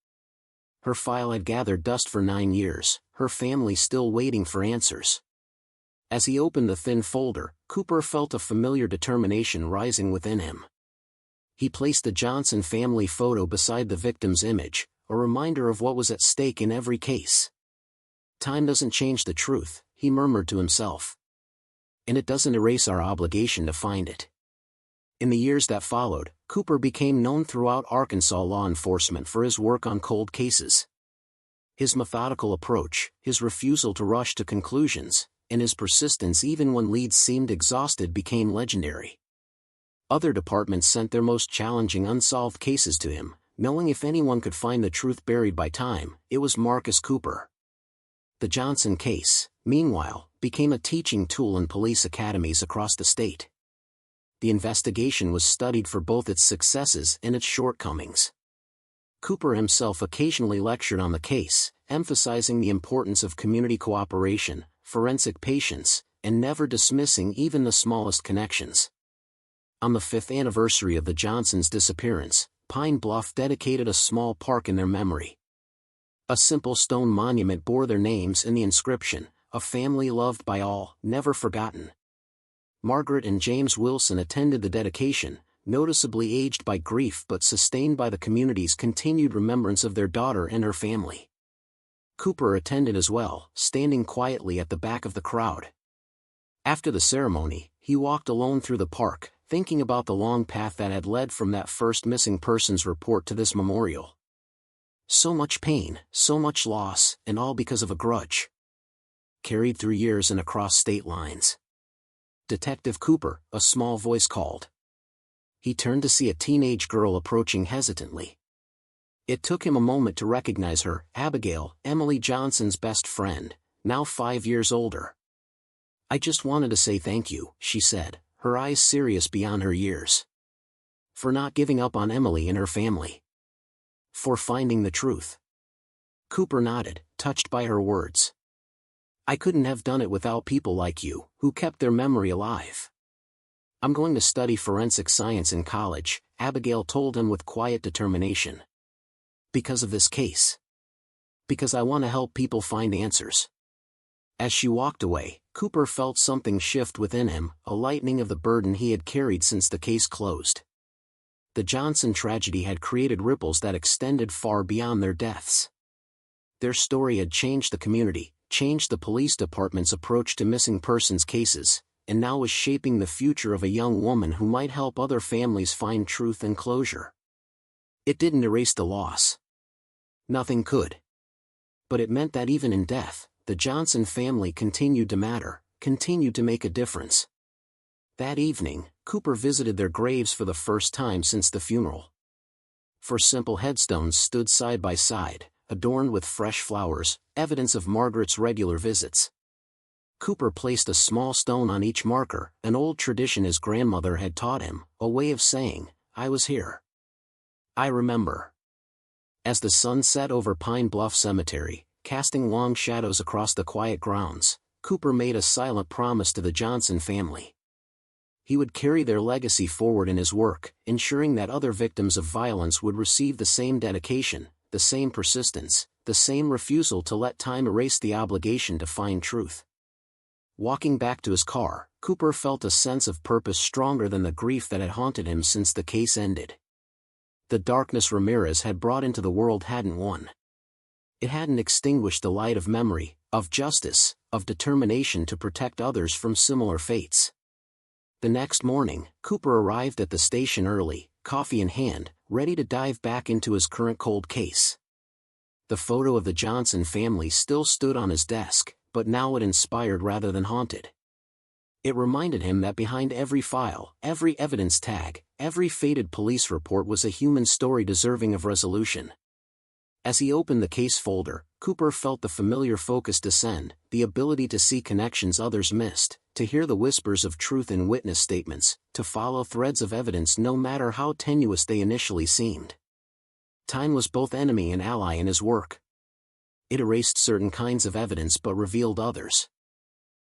Her file had gathered dust for 9 years, her family still waiting for answers. As he opened the thin folder, Cooper felt a familiar determination rising within him. He placed the Johnson family photo beside the victim's image, a reminder of what was at stake in every case. "Time doesn't change the truth," he murmured to himself. "And it doesn't erase our obligation to find it." In the years that followed, Cooper became known throughout Arkansas law enforcement for his work on cold cases. His methodical approach, his refusal to rush to conclusions, and his persistence even when leads seemed exhausted became legendary. Other departments sent their most challenging unsolved cases to him, knowing if anyone could find the truth buried by time, it was Marcus Cooper. The Johnson case, meanwhile, became a teaching tool in police academies across the state. The investigation was studied for both its successes and its shortcomings. Cooper himself occasionally lectured on the case, emphasizing the importance of community cooperation, forensic patience, and never dismissing even the smallest connections. On the 5th anniversary of the Johnsons' disappearance, Pine Bluff dedicated a small park in their memory. A simple stone monument bore their names and the inscription, "A family loved by all, never forgotten." Margaret and James Wilson attended the dedication, noticeably aged by grief but sustained by the community's continued remembrance of their daughter and her family. Cooper attended as well, standing quietly at the back of the crowd. After the ceremony, he walked alone through the park, thinking about the long path that had led from that first missing persons report to this memorial. So much pain, so much loss, and all because of a grudge. Carried through years and across state lines. "Detective Cooper," a small voice called. He turned to see a teenage girl approaching hesitantly. It took him a moment to recognize her, Abigail, Emily Johnson's best friend, now 5 years older. "I just wanted to say thank you," she said, her eyes serious beyond her years. "For not giving up on Emily and her family. For finding the truth." Cooper nodded, touched by her words. "I couldn't have done it without people like you, who kept their memory alive." "I'm going to study forensic science in college," Abigail told him with quiet determination. "Because of this case. Because I want to help people find answers." As she walked away, Cooper felt something shift within him, a lightening of the burden he had carried since the case closed. The Johnson tragedy had created ripples that extended far beyond their deaths. Their story had changed the community, changed the police department's approach to missing persons cases, and now was shaping the future of a young woman who might help other families find truth and closure. It didn't erase the loss. Nothing could. But it meant that even in death, the Johnson family continued to matter, continued to make a difference. That evening, Cooper visited their graves for the first time since the funeral. Four simple headstones stood side by side, adorned with fresh flowers, evidence of Margaret's regular visits. Cooper placed a small stone on each marker, an old tradition his grandmother had taught him, a way of saying, "I was here. I remember." As the sun set over Pine Bluff Cemetery, casting long shadows across the quiet grounds, Cooper made a silent promise to the Johnson family. He would carry their legacy forward in his work, ensuring that other victims of violence would receive the same dedication, the same persistence, the same refusal to let time erase the obligation to find truth. Walking back to his car, Cooper felt a sense of purpose stronger than the grief that had haunted him since the case ended. The darkness Ramirez had brought into the world hadn't won. It hadn't extinguished the light of memory, of justice, of determination to protect others from similar fates. The next morning, Cooper arrived at the station early, coffee in hand, ready to dive back into his current cold case. The photo of the Johnson family still stood on his desk, but now it inspired rather than haunted. It reminded him that behind every file, every evidence tag, every faded police report was a human story deserving of resolution. As he opened the case folder, Cooper felt the familiar focus descend, the ability to see connections others missed, to hear the whispers of truth in witness statements, to follow threads of evidence no matter how tenuous they initially seemed. Time was both enemy and ally in his work. It erased certain kinds of evidence but revealed others.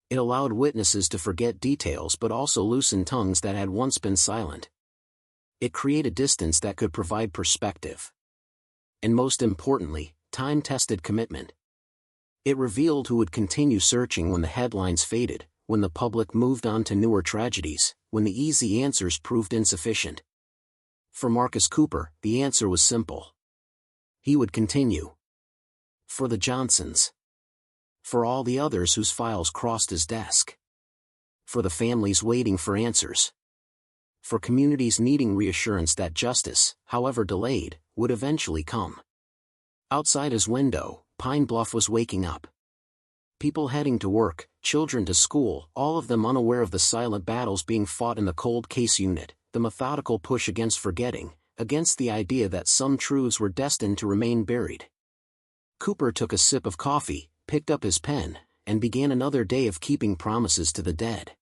It allowed witnesses to forget details but also loosen tongues that had once been silent. It created distance that could provide perspective. And most importantly, time-tested commitment. It revealed who would continue searching when the headlines faded, when the public moved on to newer tragedies, when the easy answers proved insufficient. For Marcus Cooper, the answer was simple. He would continue. For the Johnsons. For all the others whose files crossed his desk. For the families waiting for answers. For communities needing reassurance that justice, however delayed, would eventually come. Outside his window, Pine Bluff was waking up. People heading to work, children to school, all of them unaware of the silent battles being fought in the cold case unit, the methodical push against forgetting, against the idea that some truths were destined to remain buried. Cooper took a sip of coffee, picked up his pen, and began another day of keeping promises to the dead.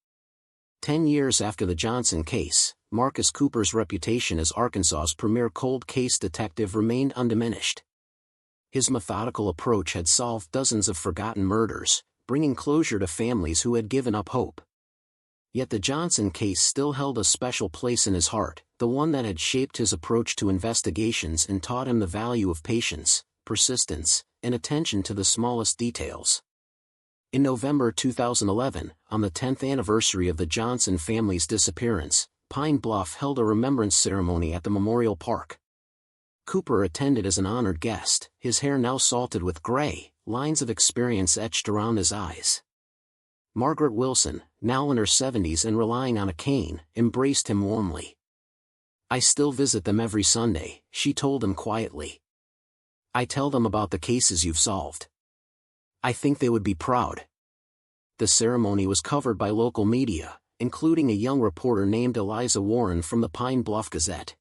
10 years after the Johnson case, Marcus Cooper's reputation as Arkansas's premier cold case detective remained undiminished. His methodical approach had solved dozens of forgotten murders, bringing closure to families who had given up hope. Yet the Johnson case still held a special place in his heart, the one that had shaped his approach to investigations and taught him the value of patience, persistence, and attention to the smallest details. In November 2011, on the 10th anniversary of the Johnson family's disappearance, Pine Bluff held a remembrance ceremony at the Memorial Park. Cooper attended as an honored guest, his hair now salted with gray, lines of experience etched around his eyes. Margaret Wilson, now in her 70s and relying on a cane, embraced him warmly. "I still visit them every Sunday," she told him quietly. "I tell them about the cases you've solved. I think they would be proud." The ceremony was covered by local media, including a young reporter named Eliza Warren from the Pine Bluff Gazette.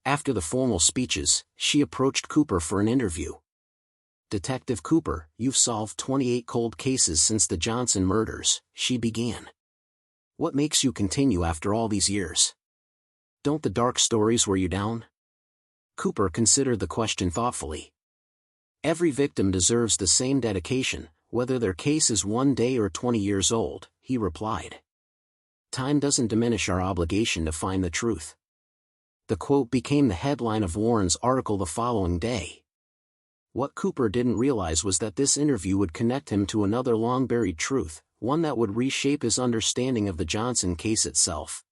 After the formal speeches, she approached Cooper for an interview. "Detective Cooper, you've solved 28 cold cases since the Johnson murders," she began. "What makes you continue after all these years? Don't the dark stories wear you down?" Cooper considered the question thoughtfully. "Every victim deserves the same dedication, whether their case is 1 day or 20 years old," he replied. "Time doesn't diminish our obligation to find the truth." The quote became the headline of Warren's article the following day. What Cooper didn't realize was that this interview would connect him to another long-buried truth, one that would reshape his understanding of the Johnson case itself.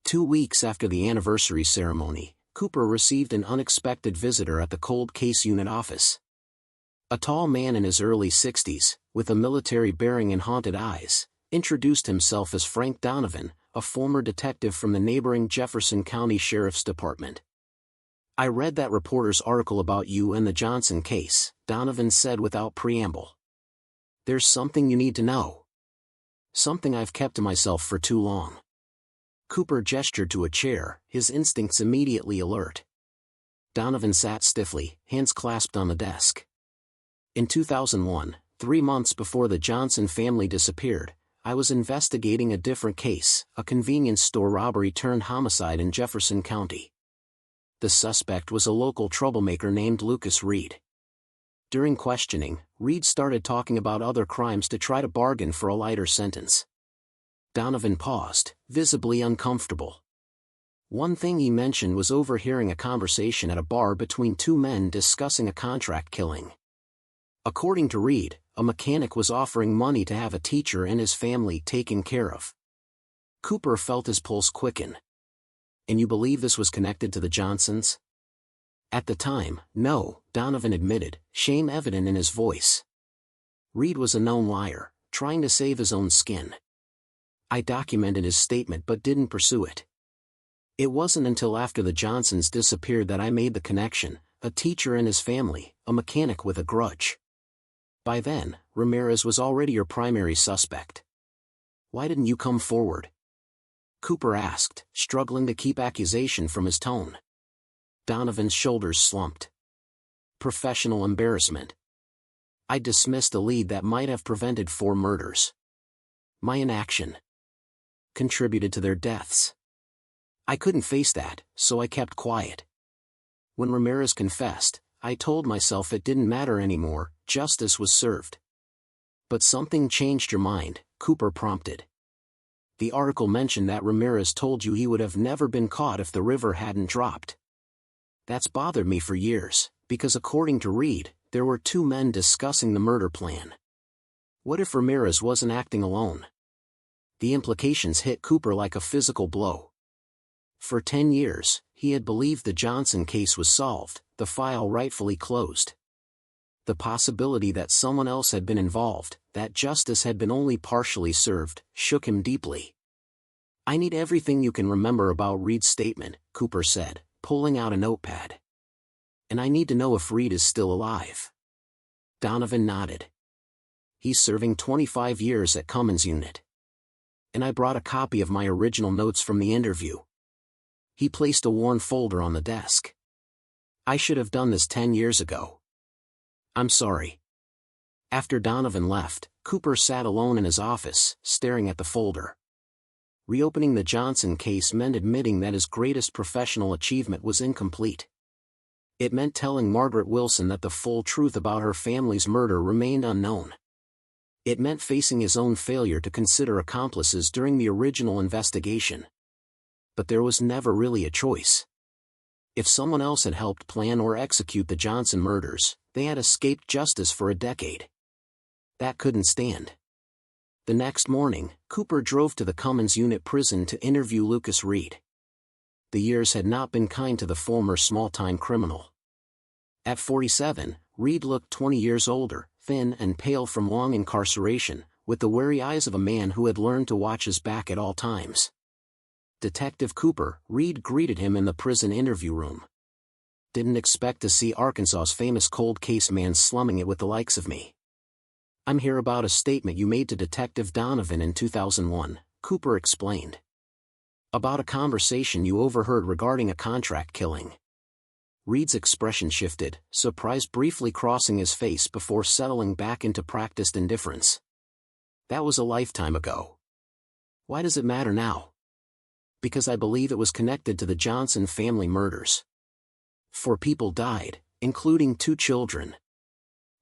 2 weeks after the anniversary ceremony, Cooper received an unexpected visitor at the cold case unit office. A tall man in his early 60s, with a military bearing and haunted eyes, introduced himself as Frank Donovan, a former detective from the neighboring Jefferson County Sheriff's Department. I read that reporter's article about you and the Johnson case, Donovan said without preamble. There's something you need to know. Something I've kept to myself for too long. Cooper gestured to a chair, his instincts immediately alert. Donovan sat stiffly, hands clasped on the desk. In 2001, 3 months before the Johnson family disappeared, I was investigating a different case, a convenience store robbery turned homicide in Jefferson County. The suspect was a local troublemaker named Lucas Reed. During questioning, Reed started talking about other crimes to try to bargain for a lighter sentence. Donovan paused, visibly uncomfortable. One thing he mentioned was overhearing a conversation at a bar between two men discussing a contract killing. According to Reed, a mechanic was offering money to have a teacher and his family taken care of. Cooper felt his pulse quicken. And you believe this was connected to the Johnsons? At the time, no, Donovan admitted, shame evident in his voice. Reed was a known liar, trying to save his own skin. I documented his statement but didn't pursue it. It wasn't until after the Johnsons disappeared that I made the connection, a teacher and his family, a mechanic with a grudge. By then, Ramirez was already your primary suspect. Why didn't you come forward? Cooper asked, struggling to keep accusation from his tone. Donovan's shoulders slumped. Professional embarrassment. I dismissed a lead that might have prevented 4 murders. My inaction contributed to their deaths. I couldn't face that, so I kept quiet. When Ramirez confessed, I told myself it didn't matter anymore, justice was served. But something changed your mind, Cooper prompted. The article mentioned that Ramirez told you he would have never been caught if the river hadn't dropped. That's bothered me for years, because according to Reed, there were 2 men discussing the murder plan. What if Ramirez wasn't acting alone? The implications hit Cooper like a physical blow. For 10 years, he had believed the Johnson case was solved, the file rightfully closed. The possibility that someone else had been involved, that justice had been only partially served, shook him deeply. I need everything you can remember about Reed's statement, Cooper said, pulling out a notepad. And I need to know if Reed is still alive. Donovan nodded. He's serving 25 years at Cummins Unit. And I brought a copy of my original notes from the interview. He placed a worn folder on the desk. I should have done this 10 years ago. I'm sorry. After Donovan left, Cooper sat alone in his office, staring at the folder. Reopening the Johnson case meant admitting that his greatest professional achievement was incomplete. It meant telling Margaret Wilson that the full truth about her family's murder remained unknown. It meant facing his own failure to consider accomplices during the original investigation. But there was never really a choice. If someone else had helped plan or execute the Johnson murders, they had escaped justice for a decade. That couldn't stand. The next morning, Cooper drove to the Cummins Unit prison to interview Lucas Reed. The years had not been kind to the former small-time criminal. At 47, Reed looked 20 years older, thin and pale from long incarceration, with the wary eyes of a man who had learned to watch his back at all times. Detective Cooper, Reed greeted him in the prison interview room. Didn't expect to see Arkansas's famous cold case man slumming it with the likes of me. I'm here about a statement you made to Detective Donovan in 2001, Cooper explained. About a conversation you overheard regarding a contract killing. Reed's expression shifted, surprise briefly crossing his face before settling back into practiced indifference. That was a lifetime ago. Why does it matter now? Because I believe it was connected to the Johnson family murders. 4 people died, including 2 children.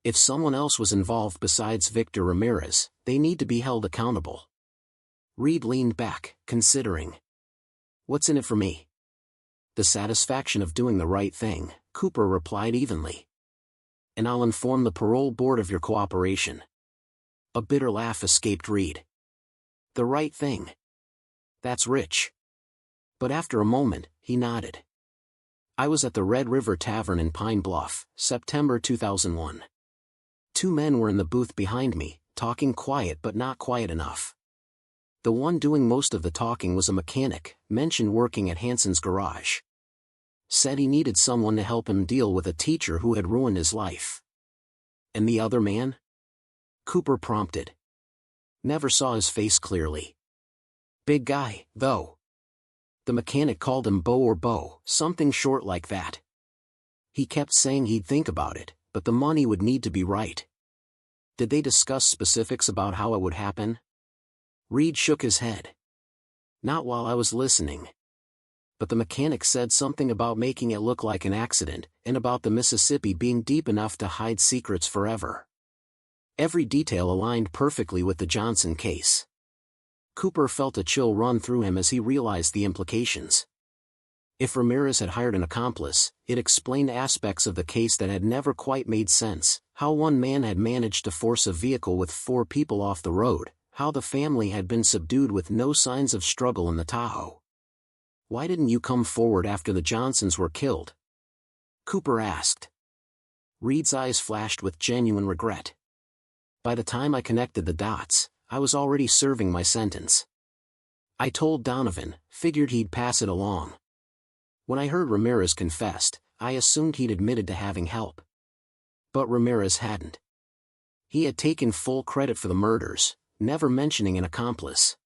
If someone else was involved besides Victor Ramirez, they need to be held accountable. Reed leaned back, considering. What's in it for me? The satisfaction of doing the right thing, Cooper replied evenly. And I'll inform the parole board of your cooperation. A bitter laugh escaped Reed. The right thing. That's rich. But after a moment, he nodded. I was at the Red River Tavern in Pine Bluff, September 2001. 2 men were in the booth behind me, talking quiet but not quiet enough. The one doing most of the talking was a mechanic, mentioned working at Hanson's garage. Said he needed someone to help him deal with a teacher who had ruined his life. And the other man? Cooper prompted. Never saw his face clearly. Big guy, though. The mechanic called him Bo or Bo, something short like that. He kept saying he'd think about it, but the money would need to be right. Did they discuss specifics about how it would happen? Reed shook his head. Not while I was listening. But the mechanic said something about making it look like an accident, and about the Mississippi being deep enough to hide secrets forever. Every detail aligned perfectly with the Johnson case. Cooper felt a chill run through him as he realized the implications. If Ramirez had hired an accomplice, it explained aspects of the case that had never quite made sense: how one man had managed to force a vehicle with 4 people off the road, how the family had been subdued with no signs of struggle in the Tahoe. Why didn't you come forward after the Johnsons were killed? Cooper asked. Reed's eyes flashed with genuine regret. By the time I connected the dots, I was already serving my sentence. I told Donovan, figured he'd pass it along. When I heard Ramirez confessed, I assumed he'd admitted to having help. But Ramirez hadn't. He had taken full credit for the murders, never mentioning an accomplice.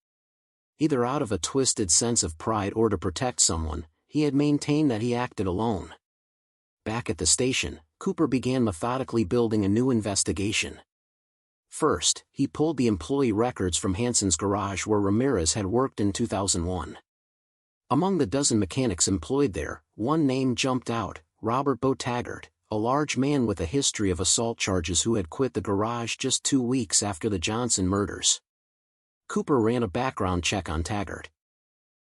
Either out of a twisted sense of pride or to protect someone, he had maintained that he acted alone. Back at the station, Cooper began methodically building a new investigation. First, he pulled the employee records from Hansen's garage where Ramirez had worked in 2001. Among the dozen mechanics employed there, one name jumped out: Robert Bo Taggart, a large man with a history of assault charges who had quit the garage just 2 weeks after the Johnson murders. Cooper ran a background check on Taggart.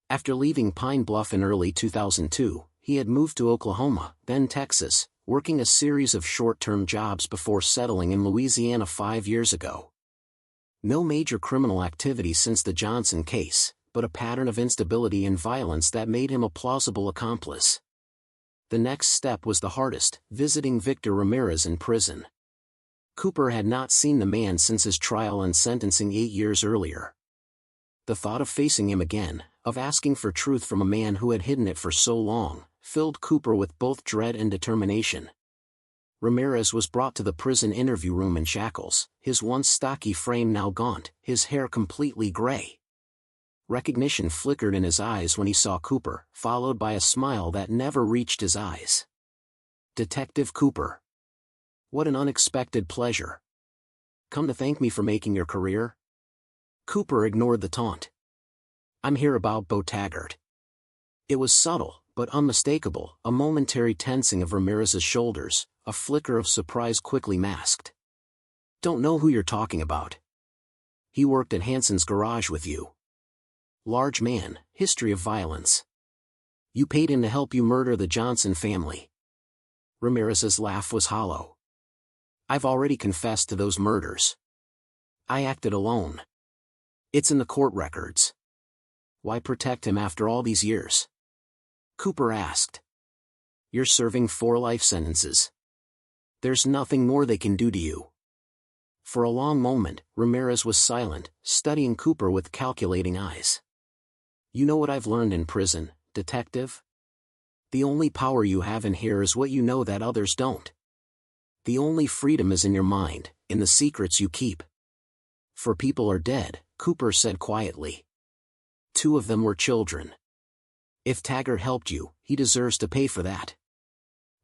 After leaving Pine Bluff in early 2002, he had moved to Oklahoma, then Texas, working a series of short-term jobs before settling in Louisiana 5 years ago. No major criminal activity since the Johnson case, but a pattern of instability and violence that made him a plausible accomplice. The next step was the hardest: visiting Victor Ramirez in prison. Cooper had not seen the man since his trial and sentencing 8 years earlier. The thought of facing him again, of asking for truth from a man who had hidden it for so long, filled Cooper with both dread and determination. Ramirez was brought to the prison interview room in shackles, his once stocky frame now gaunt, his hair completely gray. Recognition flickered in his eyes when he saw Cooper, followed by a smile that never reached his eyes. Detective Cooper. What an unexpected pleasure. Come to thank me for making your career? Cooper ignored the taunt. I'm here about Bo Taggart. It was subtle, but unmistakable, a momentary tensing of Ramirez's shoulders, a flicker of surprise quickly masked. Don't know who you're talking about. He worked at Hansen's garage with you. Large man, history of violence. You paid him to help you murder the Johnson family. Ramirez's laugh was hollow. I've already confessed to those murders. I acted alone. It's in the court records. Why protect him after all these years? Cooper asked. You're serving 4 life sentences. There's nothing more they can do to you. For a long moment, Ramirez was silent, studying Cooper with calculating eyes. You know what I've learned in prison, detective? The only power you have in here is what you know that others don't. The only freedom is in your mind, in the secrets you keep. 4 people are dead, Cooper said quietly. 2 of them were children. If Taggart helped you, he deserves to pay for that.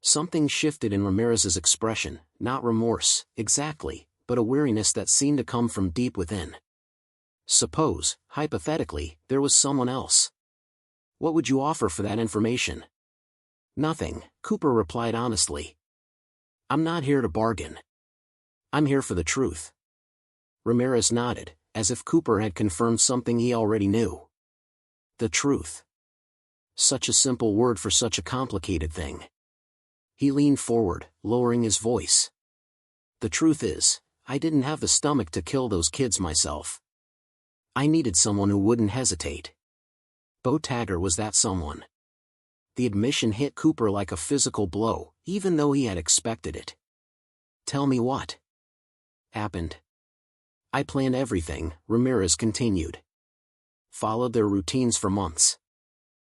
Something shifted in Ramirez's expression, not remorse, exactly, but a weariness that seemed to come from deep within. Suppose, hypothetically, there was someone else. What would you offer for that information? Nothing, Cooper replied honestly. I'm not here to bargain. I'm here for the truth. Ramirez nodded, as if Cooper had confirmed something he already knew. The truth. Such a simple word for such a complicated thing. He leaned forward, lowering his voice. The truth is, I didn't have the stomach to kill those kids myself. I needed someone who wouldn't hesitate. Bo Taggart was that someone. The admission hit Cooper like a physical blow, even though he had expected it. Tell me what happened. I planned everything, Ramirez continued. Followed their routines for months.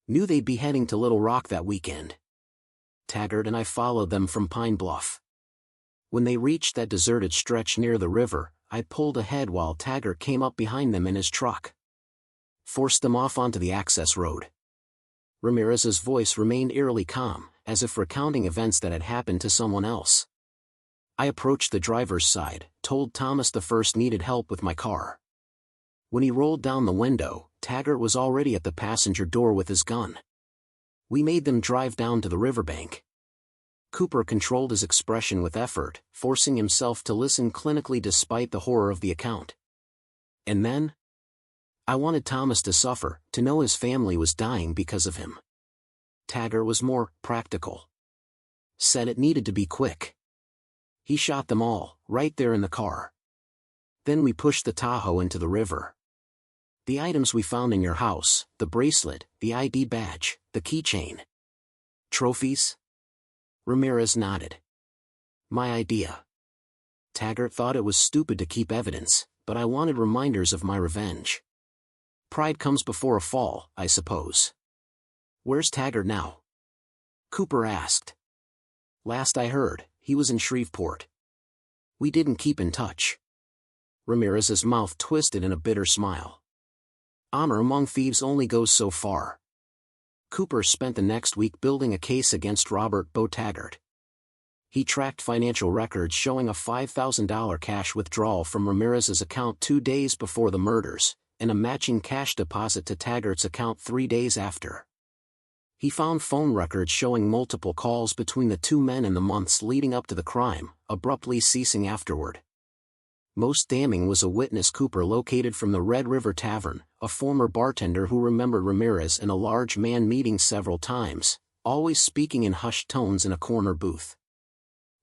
Knew they'd be heading to Little Rock that weekend. Taggart and I followed them from Pine Bluff. When they reached that deserted stretch near the river, I pulled ahead while Taggart came up behind them in his truck. Forced them off onto the access road. Ramirez's voice remained eerily calm, as if recounting events that had happened to someone else. I approached the driver's side, told Thomas the first needed help with my car. When he rolled down the window, Taggart was already at the passenger door with his gun. We made them drive down to the riverbank. Cooper controlled his expression with effort, forcing himself to listen clinically despite the horror of the account. And then? I wanted Thomas to suffer, to know his family was dying because of him. Taggart was more practical. Said it needed to be quick. He shot them all, right there in the car. Then we pushed the Tahoe into the river. The items we found in your house, the bracelet, the ID badge, the keychain. Trophies? Ramirez nodded. My idea. Taggart thought it was stupid to keep evidence, but I wanted reminders of my revenge. Pride comes before a fall, I suppose. Where's Taggart now? Cooper asked. Last I heard, he was in Shreveport. We didn't keep in touch. Ramirez's mouth twisted in a bitter smile. Honor among thieves only goes so far. Cooper spent the next week building a case against Robert Bo Taggart. He tracked financial records showing a $5,000 cash withdrawal from Ramirez's account 2 days before the murders, and a matching cash deposit to Taggart's account 3 days after. He found phone records showing multiple calls between the two men in the months leading up to the crime, abruptly ceasing afterward. Most damning was a witness Cooper located from the Red River Tavern, a former bartender who remembered Ramirez and a large man meeting several times, always speaking in hushed tones in a corner booth.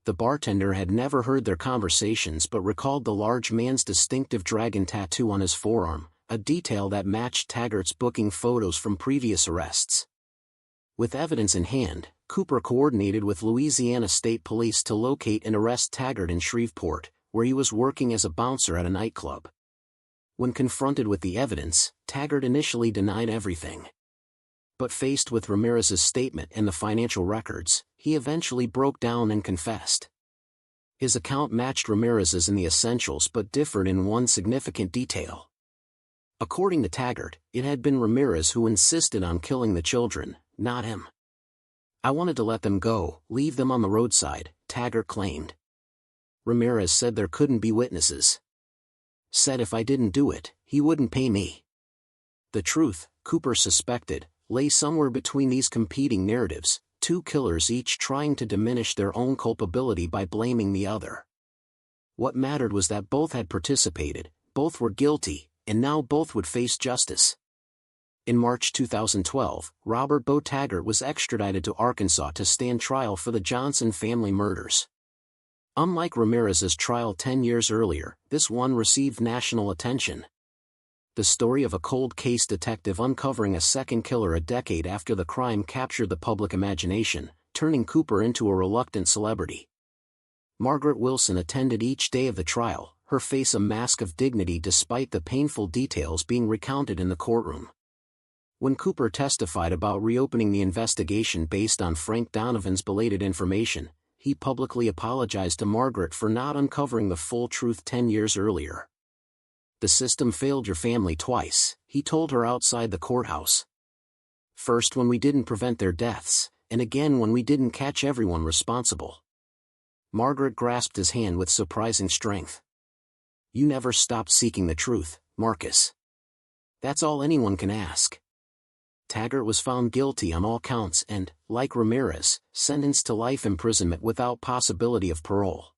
The bartender had never heard their conversations but recalled the large man's distinctive dragon tattoo on his forearm, a detail that matched Taggart's booking photos from previous arrests. With evidence in hand, Cooper coordinated with Louisiana State Police to locate and arrest Taggart in Shreveport, where he was working as a bouncer at a nightclub. When confronted with the evidence, Taggart initially denied everything. But faced with Ramirez's statement and the financial records, he eventually broke down and confessed. His account matched Ramirez's in the essentials but differed in one significant detail. According to Taggart, it had been Ramirez who insisted on killing the children, not him. I wanted to let them go, leave them on the roadside, Taggart claimed. Ramirez said there couldn't be witnesses. Said if I didn't do it, he wouldn't pay me. The truth, Cooper suspected, lay somewhere between these competing narratives, two killers each trying to diminish their own culpability by blaming the other. What mattered was that both had participated, both were guilty, and now both would face justice. In March 2012, Robert Bo Taggart was extradited to Arkansas to stand trial for the Johnson family murders. Unlike Ramirez's trial 10 years earlier, this one received national attention. The story of a cold case detective uncovering a second killer a decade after the crime captured the public imagination, turning Cooper into a reluctant celebrity. Margaret Wilson attended each day of the trial, her face a mask of dignity despite the painful details being recounted in the courtroom. When Cooper testified about reopening the investigation based on Frank Donovan's belated information, he publicly apologized to Margaret for not uncovering the full truth 10 years earlier. The system failed your family twice, he told her outside the courthouse. First when we didn't prevent their deaths, and again when we didn't catch everyone responsible. Margaret grasped his hand with surprising strength. You never stopped seeking the truth, Marcus. That's all anyone can ask. Taggart was found guilty on all counts and, like Ramirez, sentenced to life imprisonment without possibility of parole.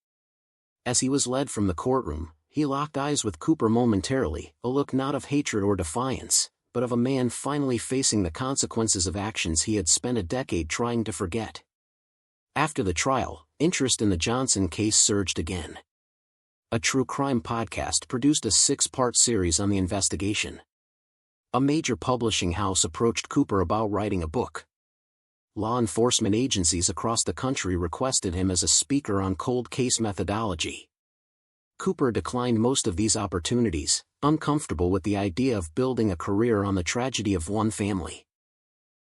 As he was led from the courtroom, he locked eyes with Cooper momentarily, a look not of hatred or defiance, but of a man finally facing the consequences of actions he had spent a decade trying to forget. After the trial, interest in the Johnson case surged again. A true crime podcast produced a 6-part series on the investigation. A major publishing house approached Cooper about writing a book. Law enforcement agencies across the country requested him as a speaker on cold case methodology. Cooper declined most of these opportunities, uncomfortable with the idea of building a career on the tragedy of one family.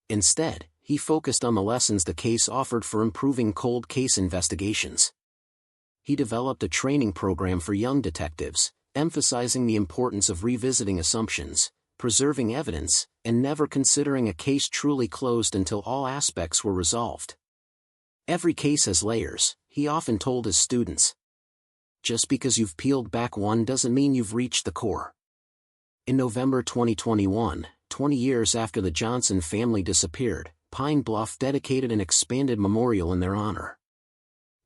Instead, he focused on the lessons the case offered for improving cold case investigations. He developed a training program for young detectives, emphasizing the importance of revisiting assumptions, preserving evidence, and never considering a case truly closed until all aspects were resolved. Every case has layers, he often told his students. Just because you've peeled back one doesn't mean you've reached the core. In November 2021, 20 years after the Johnson family disappeared, Pine Bluff dedicated an expanded memorial in their honor.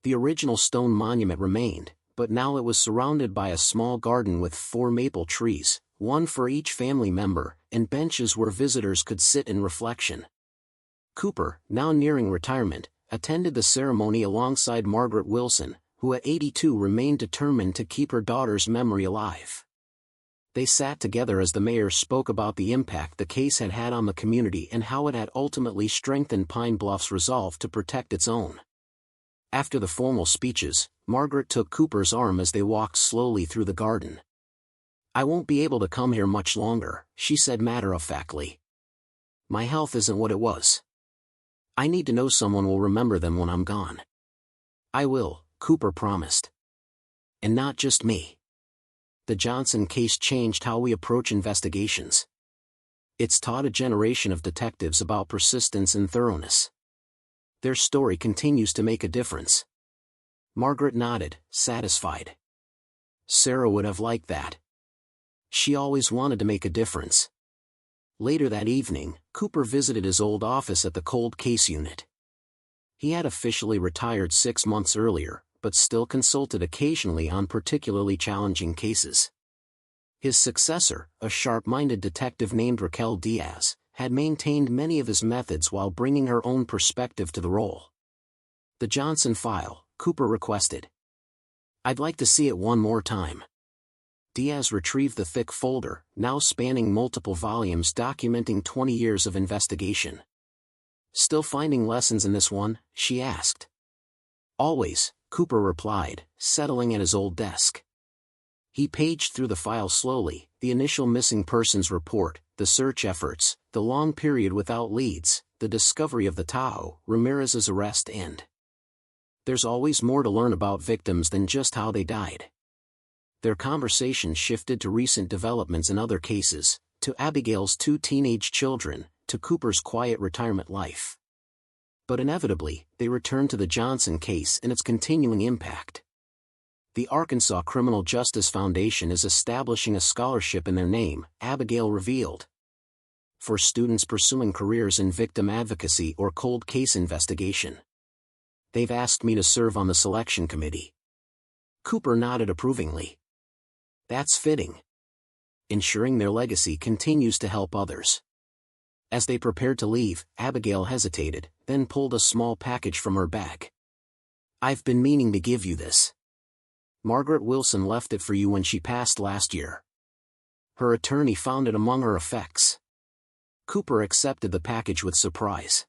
The original stone monument remained, but now it was surrounded by a small garden with 4 maple trees, one for each family member, and benches where visitors could sit in reflection. Cooper, now nearing retirement, attended the ceremony alongside Margaret Wilson, who at 82 remained determined to keep her daughter's memory alive. They sat together as the mayor spoke about the impact the case had had on the community and how it had ultimately strengthened Pine Bluff's resolve to protect its own. After the formal speeches, Margaret took Cooper's arm as they walked slowly through the garden. "I won't be able to come here much longer," she said matter-of-factly. "My health isn't what it was. I need to know someone will remember them when I'm gone." "I will," Cooper promised. "And not just me." The Johnson case changed how we approach investigations. It's taught a generation of detectives about persistence and thoroughness. Their story continues to make a difference. Margaret nodded, satisfied. Sarah would have liked that. She always wanted to make a difference. Later that evening, Cooper visited his old office at the cold case unit. He had officially retired 6 months earlier, but still consulted occasionally on particularly challenging cases. His successor, a sharp-minded detective named Raquel Diaz, had maintained many of his methods while bringing her own perspective to the role. "The Johnson file," Cooper requested. "I'd like to see it one more time." Diaz retrieved the thick folder, now spanning multiple volumes documenting 20 years of investigation. "Still finding lessons in this one?" she asked. "Always," Cooper replied, settling at his old desk. He paged through the file slowly, the initial missing persons report, the search efforts, the long period without leads, the discovery of the Tahoe, Ramirez's arrest, and there's always more to learn about victims than just how they died. Their conversation shifted to recent developments in other cases, to Abigail's 2 teenage children, to Cooper's quiet retirement life. But inevitably, they returned to the Johnson case and its continuing impact. The Arkansas Criminal Justice Foundation is establishing a scholarship in their name, Abigail revealed, for students pursuing careers in victim advocacy or cold case investigation. They've asked me to serve on the selection committee. Cooper nodded approvingly. That's fitting. Ensuring their legacy continues to help others. As they prepared to leave, Abigail hesitated, then pulled a small package from her bag. "I've been meaning to give you this. Margaret Wilson left it for you when she passed last year. Her attorney found it among her effects." Cooper accepted the package with surprise.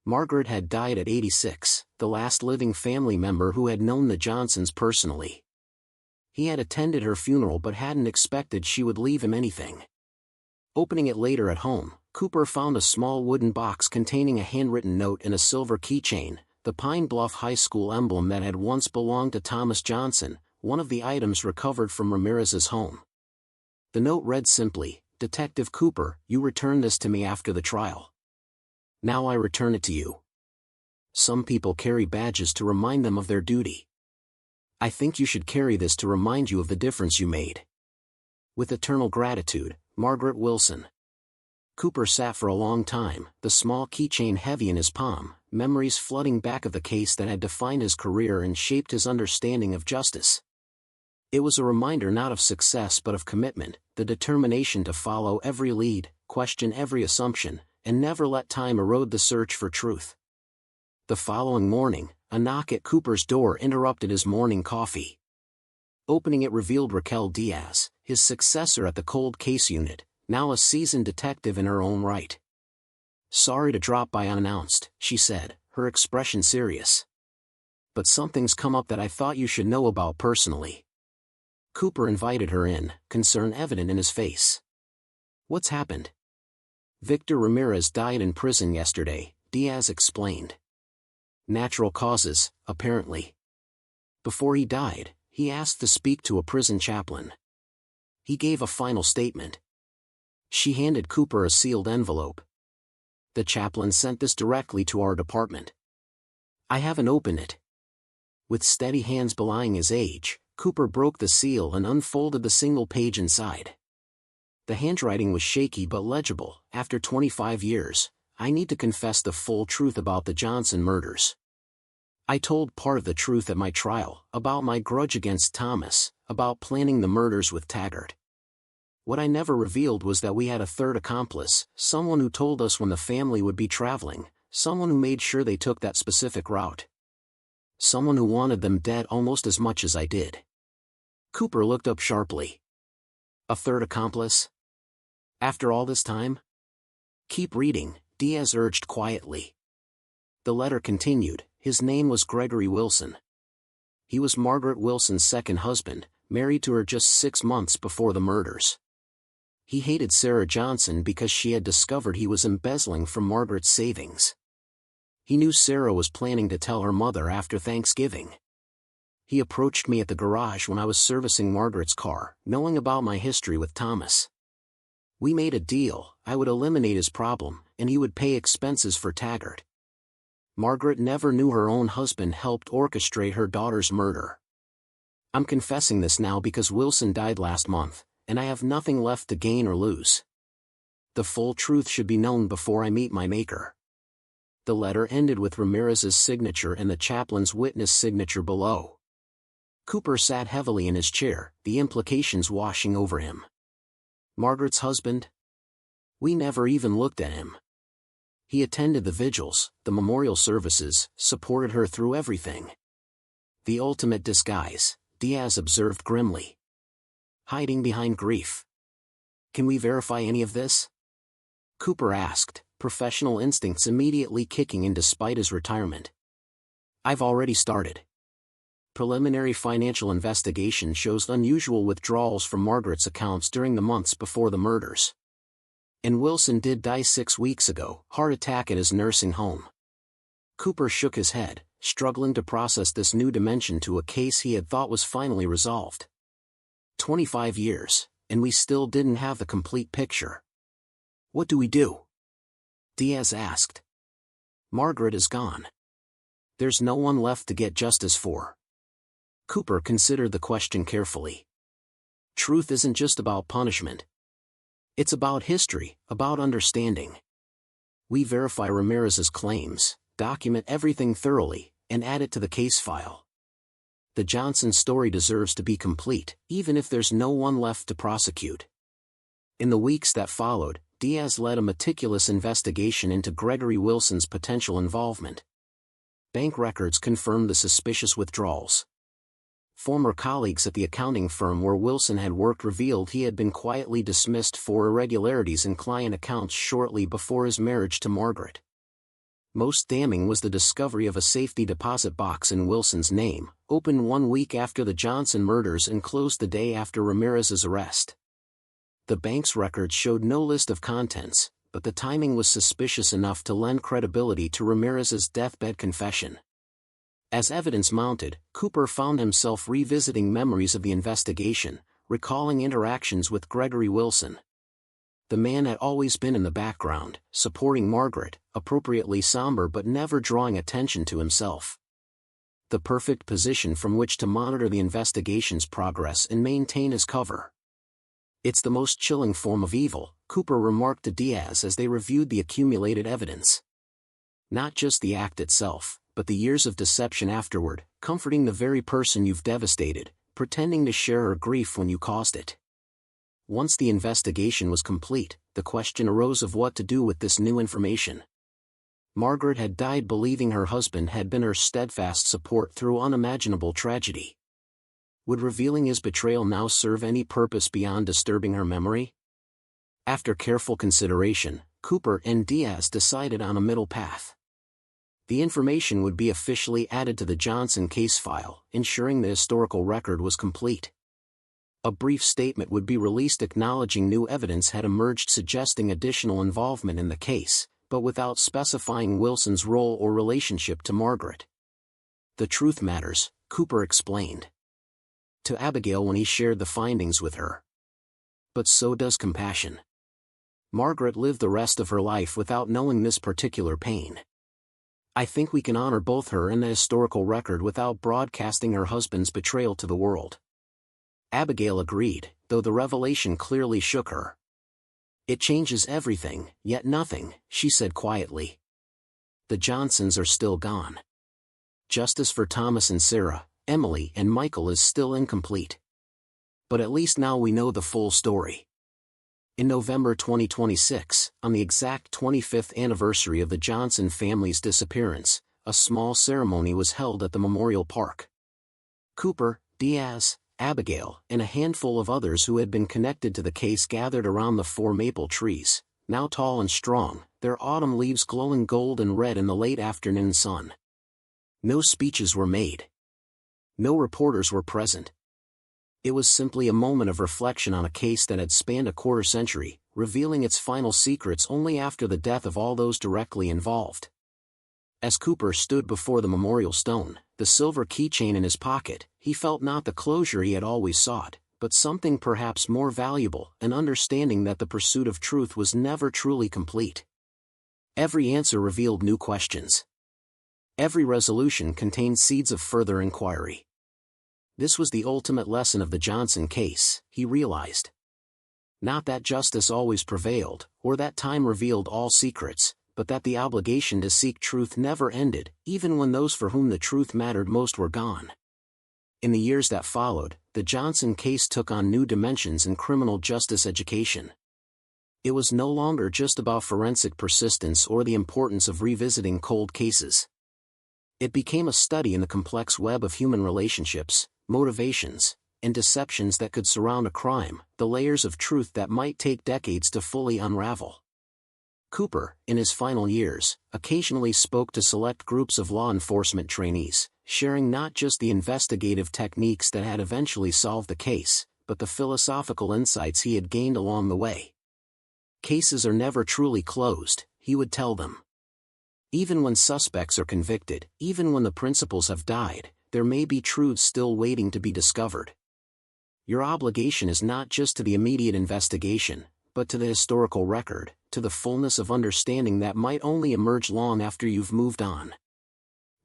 Margaret had died at 86, the last living family member who had known the Johnsons personally. He had attended her funeral but hadn't expected she would leave him anything. Opening it later at home, Cooper found a small wooden box containing a handwritten note and a silver keychain, the Pine Bluff High School emblem that had once belonged to Thomas Johnson, one of the items recovered from Ramirez's home. The note read simply, "Detective Cooper, you returned this to me after the trial. Now I return it to you. Some people carry badges to remind them of their duty. I think you should carry this to remind you of the difference you made. With eternal gratitude, Margaret Wilson." Cooper sat for a long time, the small keychain heavy in his palm, memories flooding back of the case that had defined his career and shaped his understanding of justice. It was a reminder not of success but of commitment, the determination to follow every lead, question every assumption, and never let time erode the search for truth. The following morning, a knock at Cooper's door interrupted his morning coffee. Opening it revealed Raquel Diaz, his successor at the cold case unit, now a seasoned detective in her own right. "Sorry to drop by unannounced," she said, her expression serious. "But something's come up that I thought you should know about personally." Cooper invited her in, concern evident in his face. "What's happened?" "Victor Ramirez died in prison yesterday," Diaz explained. Natural causes, apparently. Before he died, he asked to speak to a prison chaplain. He gave a final statement. She handed Cooper a sealed envelope. The chaplain sent this directly to our department. I haven't opened it. With steady hands belying his age, Cooper broke the seal and unfolded the single page inside. The handwriting was shaky but legible. After 25 years, I need to confess the full truth about the Johnson murders. I told part of the truth at my trial, about my grudge against Thomas, about planning the murders with Taggart. What I never revealed was that we had a third accomplice, someone who told us when the family would be traveling, someone who made sure they took that specific route. Someone who wanted them dead almost as much as I did. Cooper looked up sharply. A third accomplice? After all this time? Keep reading, Diaz urged quietly. The letter continued. His name was Gregory Wilson. He was Margaret Wilson's second husband, married to her just 6 months before the murders. He hated Sarah Johnson because she had discovered he was embezzling from Margaret's savings. He knew Sarah was planning to tell her mother after Thanksgiving. He approached me at the garage when I was servicing Margaret's car, knowing about my history with Thomas. We made a deal. I would eliminate his problem, and he would pay expenses for Taggart. Margaret never knew her own husband helped orchestrate her daughter's murder. I'm confessing this now because Wilson died last month, and I have nothing left to gain or lose. The full truth should be known before I meet my maker. The letter ended with Ramirez's signature and the chaplain's witness signature below. Cooper sat heavily in his chair, the implications washing over him. Margaret's husband? We never even looked at him. He attended the vigils, the memorial services, supported her through everything. The ultimate disguise, Diaz observed grimly. Hiding behind grief. Can we verify any of this? Cooper asked, professional instincts immediately kicking in despite his retirement. I've already started. Preliminary financial investigation shows unusual withdrawals from Margaret's accounts during the months before the murders. And Wilson did die 6 weeks ago, heart attack at his nursing home. Cooper shook his head, struggling to process this new dimension to a case he had thought was finally resolved. 25 years, and we still didn't have the complete picture. What do we do? Diaz asked. Margaret is gone. There's no one left to get justice for. Cooper considered the question carefully. Truth isn't just about punishment. It's about history, about understanding. We verify Ramirez's claims, document everything thoroughly, and add it to the case file. The Johnson story deserves to be complete, even if there's no one left to prosecute. In the weeks that followed, Diaz led a meticulous investigation into Gregory Wilson's potential involvement. Bank records confirmed the suspicious withdrawals. Former colleagues at the accounting firm where Wilson had worked revealed he had been quietly dismissed for irregularities in client accounts shortly before his marriage to Margaret. Most damning was the discovery of a safety deposit box in Wilson's name, opened 1 week after the Johnson murders and closed the day after Ramirez's arrest. The bank's records showed no list of contents, but the timing was suspicious enough to lend credibility to Ramirez's deathbed confession. As evidence mounted, Cooper found himself revisiting memories of the investigation, recalling interactions with Gregory Wilson. The man had always been in the background, supporting Margaret, appropriately somber but never drawing attention to himself. The perfect position from which to monitor the investigation's progress and maintain his cover. It's the most chilling form of evil, Cooper remarked to Diaz as they reviewed the accumulated evidence. Not just the act itself, but the years of deception afterward, comforting the very person you've devastated, pretending to share her grief when you caused it. Once the investigation was complete, the question arose of what to do with this new information. Margaret had died believing her husband had been her steadfast support through unimaginable tragedy. Would revealing his betrayal now serve any purpose beyond disturbing her memory? After careful consideration, Cooper and Diaz decided on a middle path. The information would be officially added to the Johnson case file, ensuring the historical record was complete. A brief statement would be released acknowledging new evidence had emerged suggesting additional involvement in the case, but without specifying Wilson's role or relationship to Margaret. "The truth matters," Cooper explained to Abigail when he shared the findings with her. "But so does compassion. Margaret lived the rest of her life without knowing this particular pain. I think we can honor both her and the historical record without broadcasting her husband's betrayal to the world." Abigail agreed, though the revelation clearly shook her. "It changes everything, yet nothing," she said quietly. "The Johnsons are still gone. Justice for Thomas and Sarah, Emily and Michael is still incomplete. But at least now we know the full story." In November 2026, on the exact 25th anniversary of the Johnson family's disappearance, a small ceremony was held at the Memorial Park. Cooper, Diaz, Abigail, and a handful of others who had been connected to the case gathered around the 4 maple trees, now tall and strong, their autumn leaves glowing gold and red in the late afternoon sun. No speeches were made. No reporters were present. It was simply a moment of reflection on a case that had spanned a quarter century, revealing its final secrets only after the death of all those directly involved. As Cooper stood before the memorial stone, the silver keychain in his pocket, he felt not the closure he had always sought, but something perhaps more valuable, an understanding that the pursuit of truth was never truly complete. Every answer revealed new questions. Every resolution contained seeds of further inquiry. This was the ultimate lesson of the Johnson case, he realized. Not that justice always prevailed, or that time revealed all secrets, but that the obligation to seek truth never ended, even when those for whom the truth mattered most were gone. In the years that followed, the Johnson case took on new dimensions in criminal justice education. It was no longer just about forensic persistence or the importance of revisiting cold cases. It became a study in the complex web of human relationships, motivations, and deceptions that could surround a crime, the layers of truth that might take decades to fully unravel. Cooper, in his final years, occasionally spoke to select groups of law enforcement trainees, sharing not just the investigative techniques that had eventually solved the case, but the philosophical insights he had gained along the way. "Cases are never truly closed," he would tell them. "Even when suspects are convicted, even when the principals have died, there may be truths still waiting to be discovered. Your obligation is not just to the immediate investigation, but to the historical record, to the fullness of understanding that might only emerge long after you've moved on."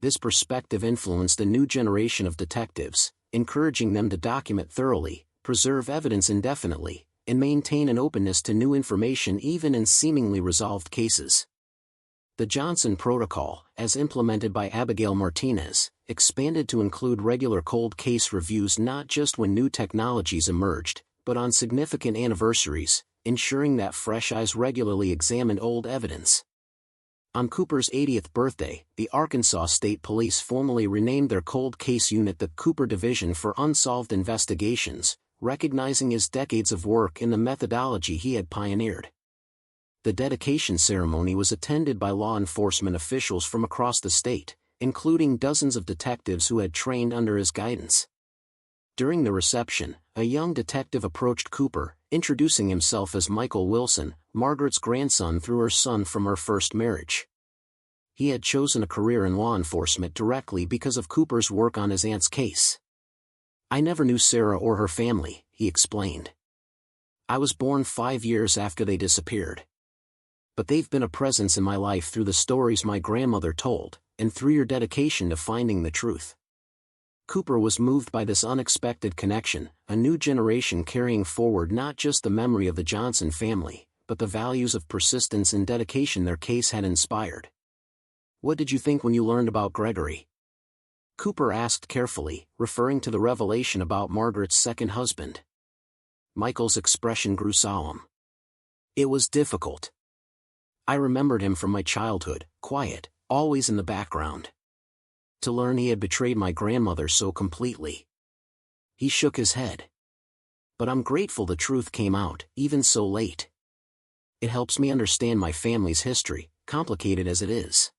This perspective influenced a new generation of detectives, encouraging them to document thoroughly, preserve evidence indefinitely, and maintain an openness to new information even in seemingly resolved cases. The Johnson Protocol, as implemented by Abigail Martinez, expanded to include regular cold case reviews not just when new technologies emerged, but on significant anniversaries, ensuring that fresh eyes regularly examined old evidence. On Cooper's 80th birthday, the Arkansas State Police formally renamed their cold case unit the Cooper Division for Unsolved Investigations, recognizing his decades of work in the methodology he had pioneered. The dedication ceremony was attended by law enforcement officials from across the state, including dozens of detectives who had trained under his guidance. During the reception, a young detective approached Cooper, introducing himself as Michael Wilson, Margaret's grandson through her son from her first marriage. He had chosen a career in law enforcement directly because of Cooper's work on his aunt's case. "I never knew Sarah or her family," he explained. "I was born 5 years after they disappeared. But they've been a presence in my life through the stories my grandmother told, and through your dedication to finding the truth." Cooper was moved by this unexpected connection, a new generation carrying forward not just the memory of the Johnson family, but the values of persistence and dedication their case had inspired. "What did you think when you learned about Gregory?" Cooper asked carefully, referring to the revelation about Margaret's second husband. Michael's expression grew solemn. "It was difficult. I remembered him from my childhood, quiet, always in the background. To learn he had betrayed my grandmother so completely." He shook his head. "But I'm grateful the truth came out, even so late. It helps me understand my family's history, complicated as it is."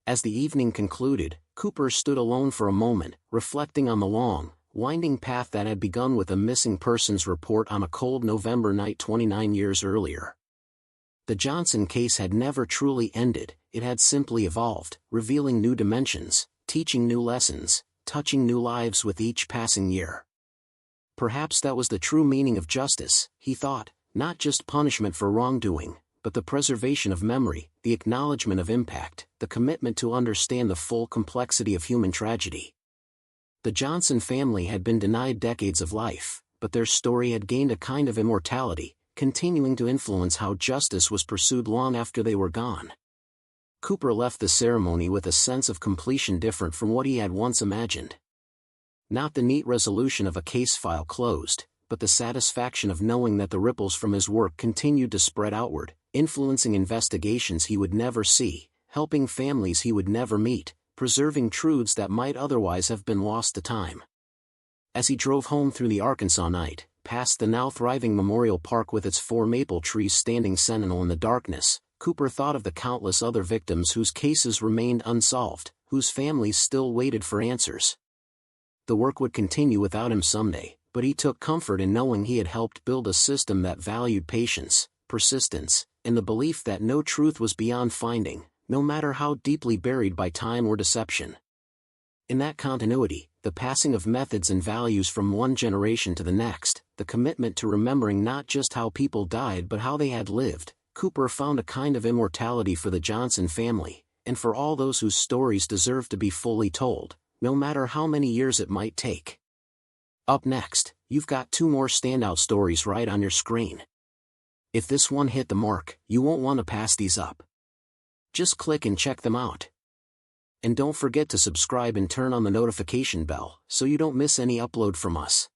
As the evening concluded, Cooper stood alone for a moment, reflecting on the long, winding path that had begun with a missing persons report on a cold November night 29 years earlier. The Johnson case had never truly ended, it had simply evolved, revealing new dimensions, teaching new lessons, touching new lives with each passing year. Perhaps that was the true meaning of justice, he thought, not just punishment for wrongdoing, but the preservation of memory, the acknowledgement of impact, the commitment to understand the full complexity of human tragedy. The Johnson family had been denied decades of life, but their story had gained a kind of immortality, continuing to influence how justice was pursued long after they were gone. Cooper left the ceremony with a sense of completion different from what he had once imagined. Not the neat resolution of a case file closed, but the satisfaction of knowing that the ripples from his work continued to spread outward, influencing investigations he would never see, helping families he would never meet, preserving truths that might otherwise have been lost to time. As he drove home through the Arkansas night, past the now thriving Memorial Park with its 4 maple trees standing sentinel in the darkness, Cooper thought of the countless other victims whose cases remained unsolved, whose families still waited for answers. The work would continue without him someday, but he took comfort in knowing he had helped build a system that valued patience, persistence, and the belief that no truth was beyond finding, no matter how deeply buried by time or deception. In that continuity, the passing of methods and values from one generation to the next, the commitment to remembering not just how people died but how they had lived, Cooper found a kind of immortality for the Johnson family, and for all those whose stories deserve to be fully told, no matter how many years it might take. Up next, you've got 2 more standout stories right on your screen. If this one hit the mark, you won't want to pass these up. Just click and check them out. And don't forget to subscribe and turn on the notification bell so you don't miss any upload from us.